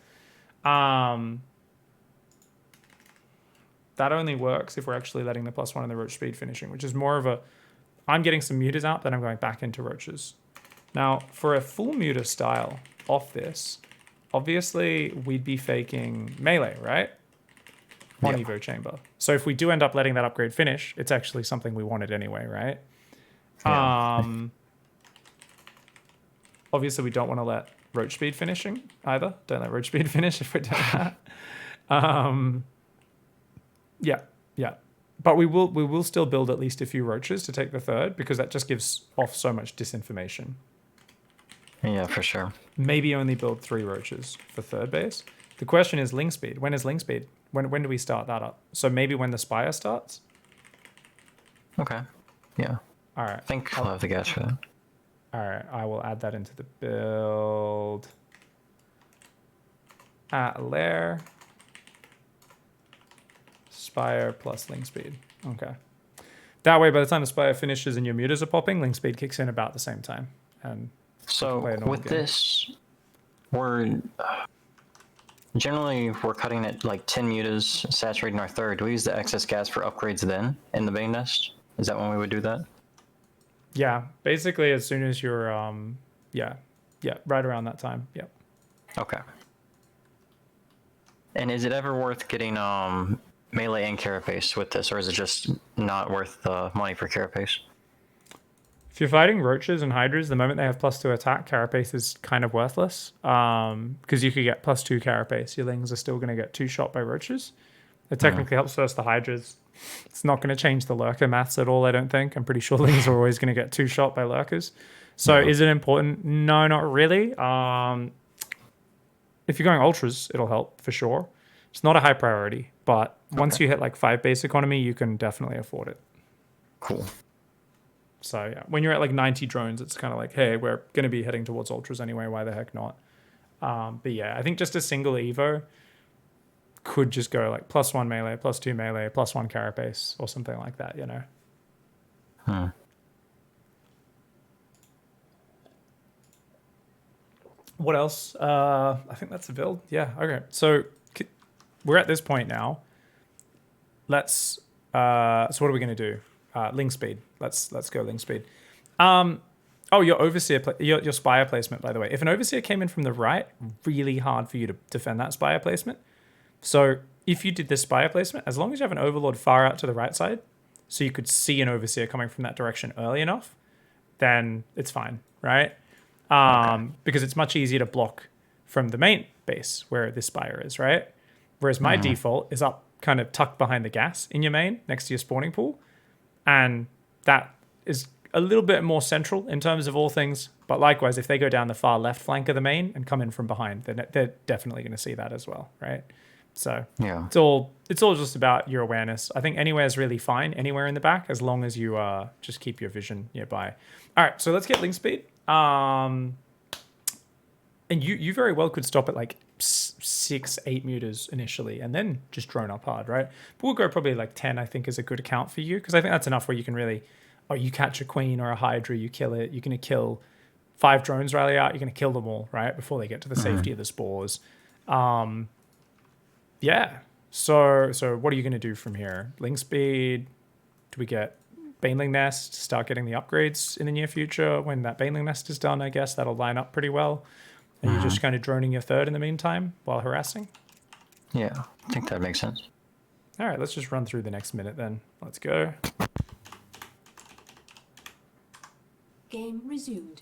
That only works if we're actually letting the +1 and the roach speed finishing, which is more of a, I'm getting some Mutas out, then I'm going back into roaches. Now, for a full Muta style off this, obviously we'd be faking melee, right? On Evo Chamber. So if we do end up letting that upgrade finish, it's actually something we wanted anyway, right? Yeah. Obviously we don't want to let roach speed finishing either. Don't let roach speed finish if we're doing that. Yeah. But we will still build at least a few roaches to take the third because that just gives off so much disinformation. Yeah, for sure. Maybe only build 3 roaches for third base. The question is ling speed. When is ling speed? When do we start that up? So maybe when the Spire starts? Okay. Yeah. All right. I think I'll have the gas for that. All right. I will add that into the build. At lair. Spire plus link speed. Okay. That way, by the time the Spire finishes and your mutas are popping, link speed kicks in about the same time. And So with this, we're generally cutting it like 10 mutas, saturating our third. Do we use the excess gas for upgrades then in the main nest? Is that when we would do that? yeah, basically as soon as you're yeah, right around that time. Yep. Okay. And is it ever worth getting melee and carapace with this, or is it just not worth the money for carapace? If you're fighting roaches and hydras, the moment they have +2 attack, carapace is kind of worthless. Because you could get +2 carapace. Your lings are still going to get 2 shot by roaches. It technically helps versus the hydras. It's not going to change the lurker maths at all, I don't think. I'm pretty sure lings are always going to get 2 shot by lurkers. So is it important? No, not really. If you're going ultras, it'll help for sure. It's not a high priority, but once you hit like 5 base economy, you can definitely afford it. Cool. So yeah, when you're at like 90 drones, it's kind of like, hey, we're going to be heading towards ultras anyway. Why the heck not? But yeah, I think just a single Evo could just go like +1 melee, +2 melee, +1 carapace or something like that, you know? What else? I think that's the build. Yeah, okay. So we're at this point now. Let's, so what are we going to do? Link speed. Let's go link speed. Oh, your overseer, your spire placement, by the way. If an overseer came in from the right, really hard for you to defend that spire placement. So if you did this spire placement, as long as you have an overlord far out to the right side, so you could see an overseer coming from that direction early enough, then it's fine, right? Because it's much easier to block from the main base where this spire is, right? Whereas my default is up kind of tucked behind the gas in your main next to your spawning pool. And that is a little bit more central in terms of all things. But likewise, if they go down the far left flank of the main and come in from behind, then they're definitely going to see that as well, right? So yeah, it's all just about your awareness. I think anywhere is really fine, anywhere in the back, as long as you just keep your vision nearby. All right, so let's get link speed. And you very well could stop at like 6-8 mutas initially and then just drone up hard, right? But we'll go probably like 10, I think is a good account for you, because I think that's enough where you can really, you catch a queen or a hydra, you kill it, you're going to kill 5 drones rally out, you're going to kill them all, right, before they get to the safety of the spores. Yeah, so what are you going to do from here? Link speed, do we get Baneling Nest, start getting the upgrades in the near future? When that Baneling Nest is done, I guess that'll line up pretty well. Are you just kind of droning your third in the meantime while harassing? Yeah, I think that makes sense. All right, let's just run through the next minute then. Let's go. Game resumed.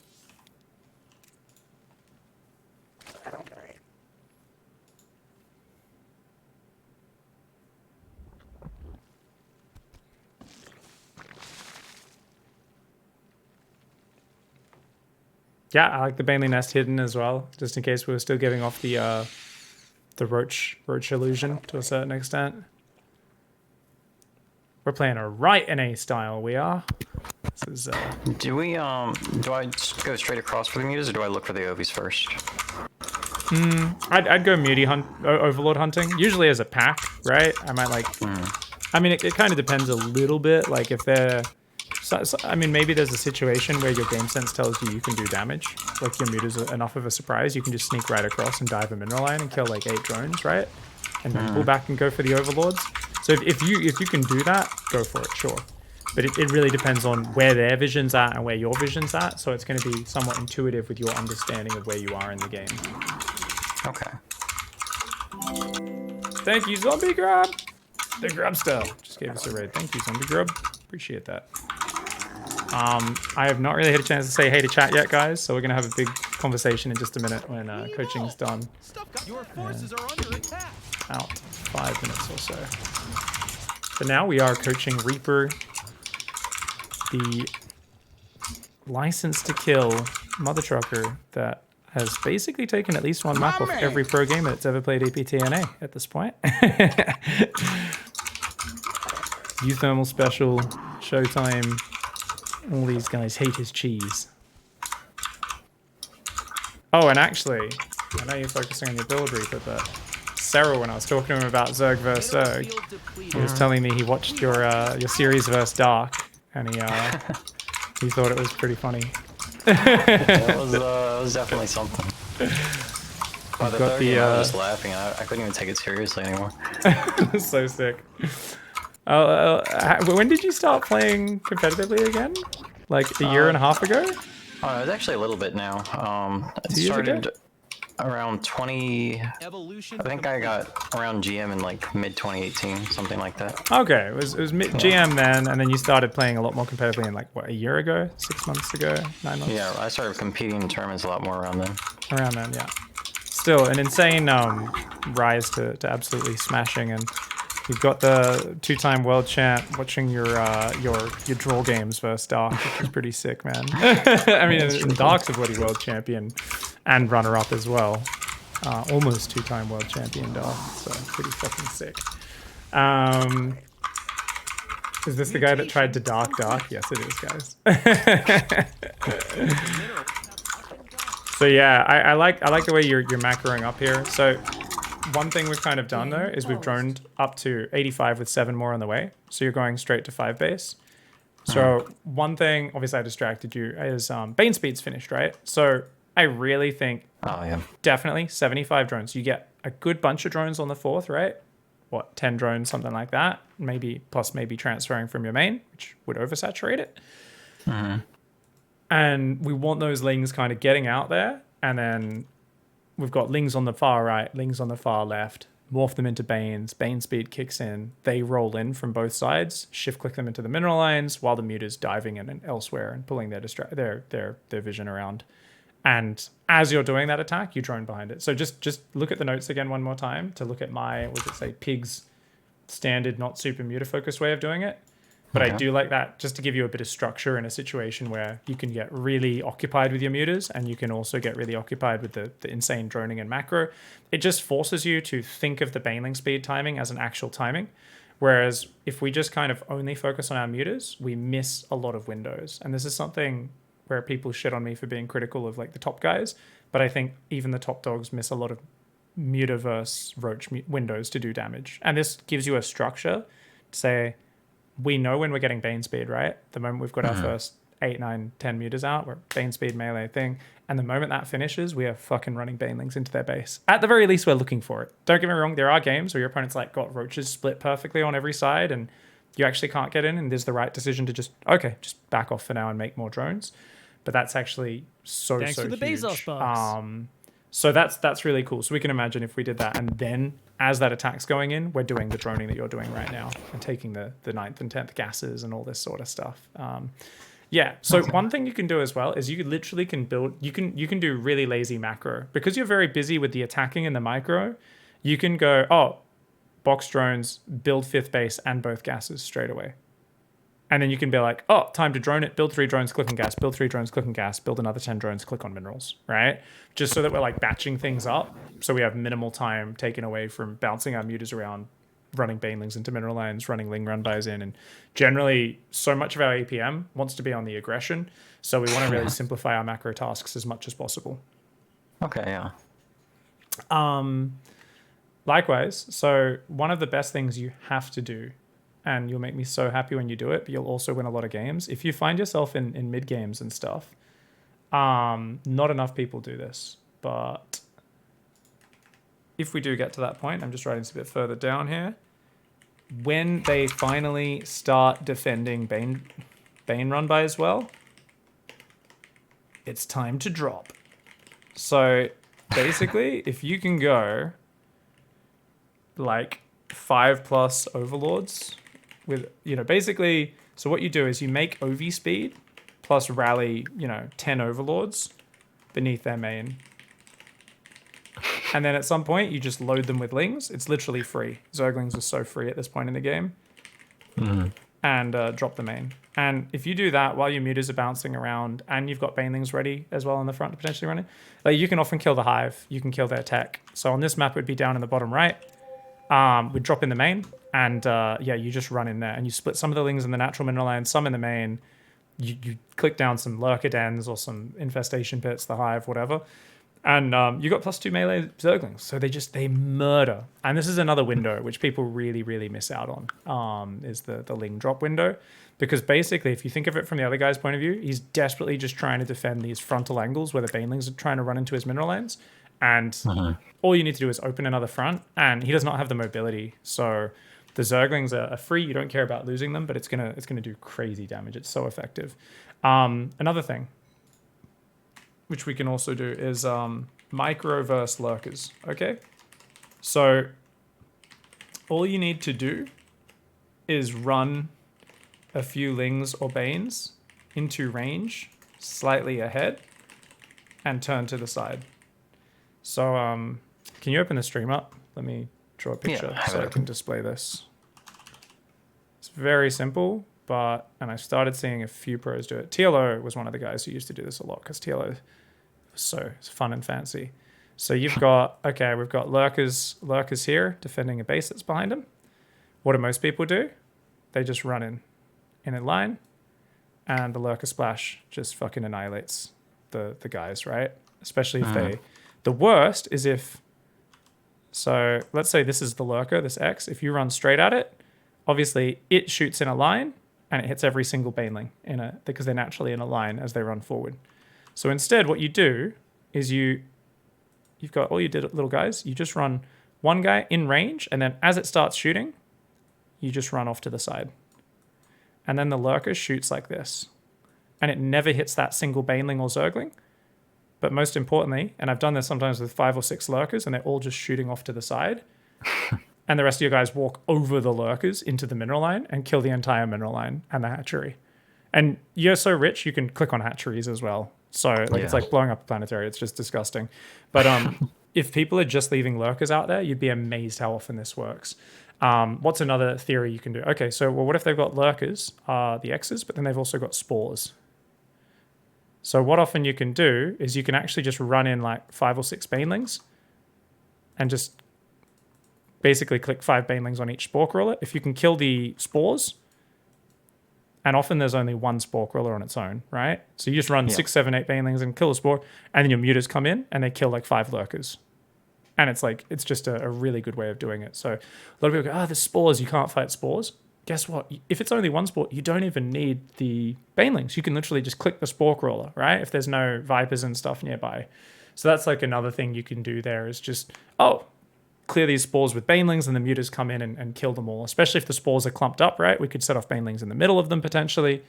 Yeah, I like the Baneling Nest hidden as well, just in case we were still giving off the roach illusion to a certain extent. We're playing a right NA style, we are. This is do I just go straight across for the mutas, or do I look for the ovies first? I'd go muty overlord hunting, usually as a pack, right? I might like I mean it kind of depends a little bit, like if they're I mean, maybe there's a situation where your game sense tells you can do damage. Like your mutas are enough of a surprise, you can just sneak right across and dive a mineral line and kill like 8 drones, right? And then pull back and go for the overlords. So if you can do that, go for it, sure. But it really depends on where their vision's at and where your vision's at. So it's going to be somewhat intuitive with your understanding of where you are in the game. Okay. Thank you, Zombie Grub. The Grubster just gave us a raid. Thank you, Zombie Grub. Appreciate that. I have not really had a chance to say hey to chat yet, guys, so we're going to have a big conversation in just a minute when coaching's done. Your forces are under attack. Out 5 minutes or so. For now, we are coaching Reaper, the license to kill mother trucker that has basically taken at least one map off every pro gamer that's ever played APTNA at this point. Thermal Special, Showtime, all these guys hate his cheese. Oh, and actually, I know you're focusing on your build Reaper, but Cyril, when I was talking to him about Zerg vs Zerg, he was telling me he watched your series vs Dark, and he thought it was pretty funny. It was definitely something. By the third game, I was just laughing. I couldn't even take it seriously anymore. So sick. When did you start playing competitively again? Like a year and a half ago? It was actually a little bit now. It 2 years started ago? around 20. Evolution I think I got around GM in like mid 2018, something like that. Okay, it was GM then, and then you started playing a lot more competitively in like what, a year ago, 6 months ago, 9 months. Yeah, I started competing in tournaments a lot more around then. Around then, yeah. Still an insane rise to absolutely smashing, and you've got the 2-time world champ watching your draw games versus Dark, which is pretty sick, man. I mean, and Dark's a bloody world champion and runner-up as well. Almost 2-time world champion Dark, so pretty fucking sick. Is this the guy that tried to Dark? Yes, it is, guys. So yeah, I like the way you're macroing up here. So one thing we've kind of done though is we've droned up to 85 with 7 more on the way. So you're going straight to 5 base. So one thing, obviously I distracted you, is Bane speed's finished, right? So I really think definitely 75 drones. You get a good bunch of drones on the 4th, right? What, 10 drones, something like that. Maybe plus maybe transferring from your main, which would oversaturate it. And we want those lings kind of getting out there, and then we've got lings on the far right, lings on the far left, morph them into Banes, Bane speed kicks in, they roll in from both sides, shift click them into the mineral lines while the Muta's diving in and elsewhere and pulling their vision around. And as you're doing that attack, you drone behind it. So just look at the notes again one more time to look at my, what does it say, Pig's standard, not super Muta focused way of doing it. But I do like that just to give you a bit of structure in a situation where you can get really occupied with your mutas, and you can also get really occupied with the insane droning and macro. It just forces you to think of the Baneling speed timing as an actual timing. Whereas if we just kind of only focus on our mutas, we miss a lot of windows. And this is something where people shit on me for being critical of like the top guys. But I think even the top dogs miss a lot of Mutaverse Roach windows to do damage. And this gives you a structure to say, we know when we're getting Bane speed, right? The moment we've got our first 8, 9, 10 mutas out, we're Bane speed melee thing. And the moment that finishes, we are fucking running Banelings into their base. At the very least, we're looking for it. Don't get me wrong, there are games where your opponent's like got roaches split perfectly on every side and you actually can't get in, and there's the right decision to just back off for now and make more drones. But that's actually so Thanks for the huge. Bezos box. So that's really cool. So we can imagine if we did that, and then as that attack's going in, we're doing the droning that you're doing right now and taking the 9th and 10th gases and all this sort of stuff. Yeah. So one thing you can do as well is you literally can build. You can do really lazy macro because you're very busy with the attacking and the micro. You can go box drones, build 5th base and both gases straight away. And then you can be like, time to drone it, build 3 drones, click on gas, build 3 drones, click on gas, build another 10 drones, click on minerals, right? Just so that we're like batching things up. So we have minimal time taken away from bouncing our mutas around, running Banelings into mineral lines, running Ling run bys in. And generally, so much of our APM wants to be on the aggression. So we want to really simplify our macro tasks as much as possible. Okay, yeah. Likewise, so one of the best things you have to do, and you'll make me so happy when you do it, but you'll also win a lot of games. If you find yourself in mid games and stuff, not enough people do this, but if we do get to that point, I'm just writing this a bit further down here. When they finally start defending Bane run by as well, it's time to drop. So basically, if you can go like 5+ overlords with, basically, so what you do is you make OV speed plus rally, 10 overlords beneath their main. And then at some point, you just load them with lings. It's literally free. Zerglings are so free at this point in the game. and drop the main. And if you do that while your mutas are bouncing around and you've got banelings ready as well in the front to potentially run it, like you can often kill the hive, you can kill their tech. So on this map, it would be down in the bottom right. We'd drop in the main, and yeah, you just run in there and you split some of the lings in the natural mineral land, some in the main. You click down some lurker dens or some infestation pits, the hive, whatever. And you got +2 melee Zerglings, so they murder. And this is another window which people really, really miss out on, is the Ling drop window. Because basically, if you think of it from the other guy's point of view, he's desperately just trying to defend these frontal angles where the banelings are trying to run into his mineral lands. And all you need to do is open another front, and he does not have the mobility. So the Zerglings are free. You don't care about losing them, but it's gonna do crazy damage. It's so effective. Another thing which we can also do is microverse lurkers, okay? So all you need to do is run a few lings or banes into range slightly ahead and turn to the side. So can you open the stream up? Let me draw a picture so I can display this. It's very simple, and I started seeing a few pros do it. TLO was one of the guys who used to do this a lot because TLO was so fun and fancy. So you've got, okay, we've got lurkers here defending a base that's behind them. What do most people do? They just run in a line, and the lurker splash just fucking annihilates the guys, right? Especially if they... The worst is if... So let's say this is the lurker, this X. If you run straight at it, obviously it shoots in a line, and it hits every single baneling because they're naturally in a line as they run forward. So instead, what you do is you've got all your little guys. You just run one guy in range, and then as it starts shooting, you just run off to the side. And then the lurker shoots like this. And it never hits that single baneling or zergling. But most importantly, and I've done this sometimes with 5 or 6 lurkers, and they're all just shooting off to the side. And the rest of your guys walk over the lurkers into the mineral line and kill the entire mineral line and the hatchery. And you're so rich, you can click on hatcheries as well. So it's like blowing up a planetary. It's just disgusting. But if people are just leaving lurkers out there, you'd be amazed how often this works. What's another theory you can do? Okay, so what if they've got lurkers, the X's, but then they've also got spores? So what often you can do is you can actually just run in like 5 or 6 banelings and just basically click 5 banelings on each spore crawler. If you can kill the spores, and often there's only one spore crawler on its own, right? So you just run 6, 7, 8 banelings and kill a spore, and then your mutas come in and they kill like 5 lurkers. And it's just a really good way of doing it. So a lot of people go, there's spores, you can't fight spores. Guess what? If it's only one spore, you don't even need the banelings. You can literally just click the spore crawler, right? If there's no vipers and stuff nearby. So that's like another thing you can do there is just, clear these spores with banelings, and the mutas come in and kill them all, especially if the spores are clumped up, right? We could set off banelings in the middle of them potentially.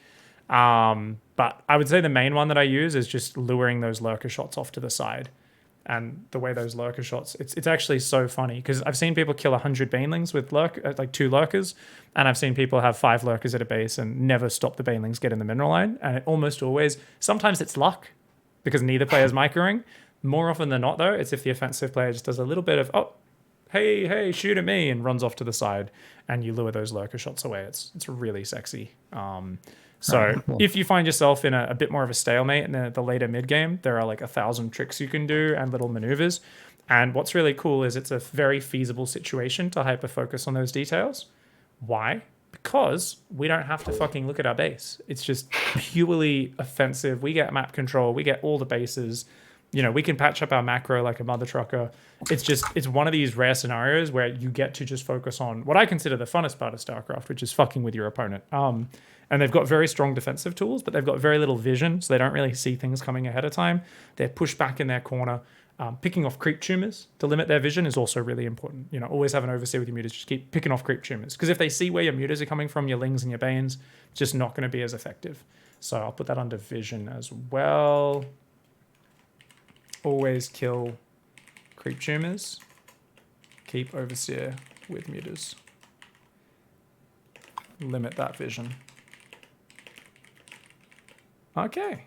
But I would say the main one that I use is just luring those lurker shots off to the side. And the way those lurker shots, it's actually so funny because I've seen people kill 100 banelings with like 2 lurkers, and I've seen people have 5 lurkers at a base and never stop the banelings get in the mineral line. And it almost always, sometimes it's luck because neither player's microing. More often than not, though, it's if the offensive player just does a little bit of, hey, shoot at me, and runs off to the side, and you lure those lurker shots away. It's really sexy. So if you find yourself in a bit more of a stalemate in the later mid game, there are like 1,000 tricks you can do and little maneuvers. And what's really cool is it's a very feasible situation to hyper focus on those details. Why? Because we don't have to fucking look at our base. It's just purely offensive. We get map control. We get all the bases. We can patch up our macro like a mother trucker. It's one of these rare scenarios where you get to just focus on what I consider the funnest part of StarCraft, which is fucking with your opponent. And they've got very strong defensive tools, but they've got very little vision, so they don't really see things coming ahead of time. They're pushed back in their corner. Picking off creep tumors to limit their vision is also really important. Always have an overseer with your mutas. Just keep picking off creep tumors. Because if they see where your mutas are coming from, your lings and your banes, it's just not going to be as effective. So I'll put that under vision as well. Always kill creep tumors. Keep overseer with mutas. Limit that vision. Okay.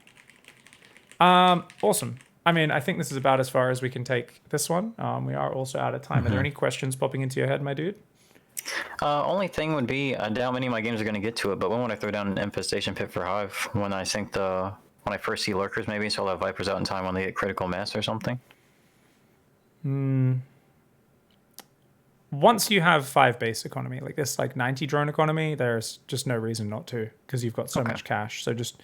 Awesome. I mean, I think this is about as far as we can take this one. We are also out of time. Are there any questions popping into your head, my dude? Only thing would be, I doubt many of my games are going to get to it, but when would I throw down an infestation pit for Hive? When I think when I first see lurkers, maybe, so I'll have Vipers out in time when they get critical mass or something. Once you have 5 base economy, like this, like 90 drone economy, there's just no reason not to, because you've got so Okay. much cash. So just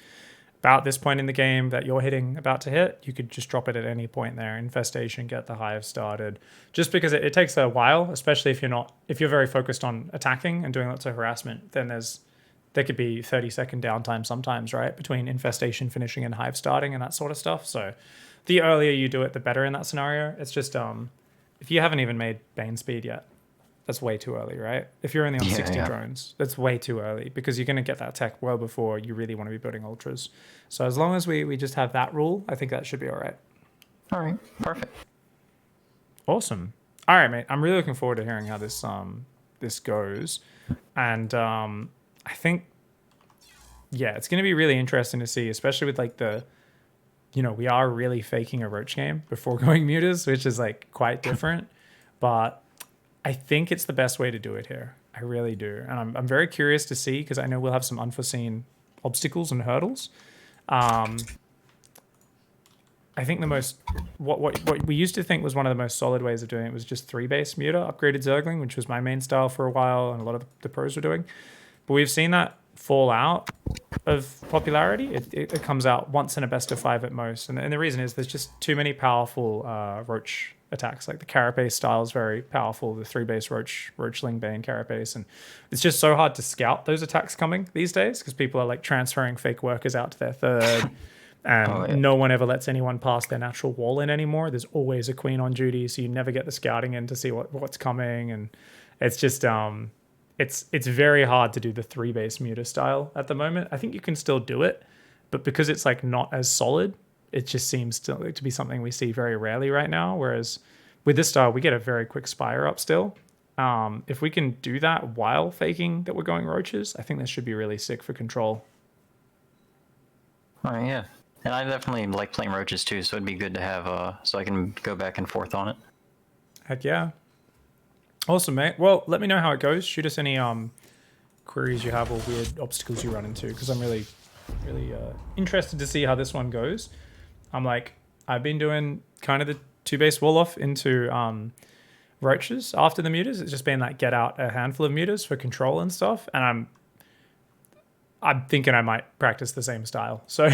about this point in the game that you're about to hit, you could just drop it at any point there. Infestation, get the hive started. Just because it takes a while, especially if you're very focused on attacking and doing lots of harassment, then there could be 30-second downtime sometimes, right? Between infestation finishing and hive starting and that sort of stuff. So the earlier you do it, the better in that scenario. It's just if you haven't even made Bane speed yet, that's way too early, right? If you're only on 60 drones, that's way too early because you're going to get that tech well before you really want to be building ultras. So as long as we just have that rule, I think that should be all right. All right, perfect. Awesome. All right, mate. I'm really looking forward to hearing how this goes. And I think, yeah, it's going to be really interesting to see, especially with like we are really faking a roach game before going mutas, which is like quite different. But I think it's the best way to do it here. I really do. And I'm very curious to see, because I know we'll have some unforeseen obstacles and hurdles. I think what we used to think was one of the most solid ways of doing it was just 3-base muta, upgraded Zergling, which was my main style for a while, and a lot of the pros were doing. But we've seen that fall out of popularity. It comes out once in a best of 5 at most. And the reason is there's just too many powerful roach attacks. Like the Carapace style is very powerful, the 3-base Roachling, Bane, Carapace, and it's just so hard to scout those attacks coming these days because people are like transferring fake workers out to their third, and no one ever lets anyone pass their natural wall in anymore. There's always a queen on duty, so you never get the scouting in to see what's coming, and it's just it's very hard to do the 3-base muta style at the moment. I think you can still do it, but because it's like not as solid, it just seems to be something we see very rarely right now. Whereas with this style, we get a very quick spire up still. If we can do that while faking that we're going roaches, I think this should be really sick for control. Oh, yeah. And I definitely like playing roaches too, so it'd be good to have, so I can go back and forth on it. Heck yeah. Awesome, mate. Well, let me know how it goes. Shoot us any queries you have or weird obstacles you run into, because I'm really interested to see how this one goes. I've been doing kind of the 2-base wall-off into roaches after the mutas. It's just been like get out a handful of mutas for control and stuff, and I'm thinking I might practice the same style. So,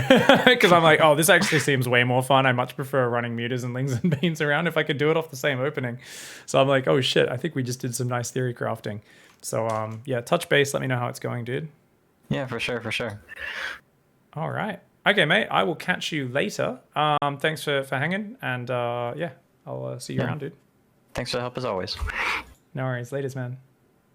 because I'm like, oh, this actually seems way more fun. I much prefer running mutas and lings and beans around if I could do it off the same opening. So I'm like, oh shit, I think we just did some nice theory crafting. So yeah, touch base. Let me know how it's going, dude. Yeah, for sure, for sure. All right. Okay, mate. I will catch you later. Thanks for hanging, and yeah, I'll see you around, dude. Thanks for the help as always. No worries. Laters, man.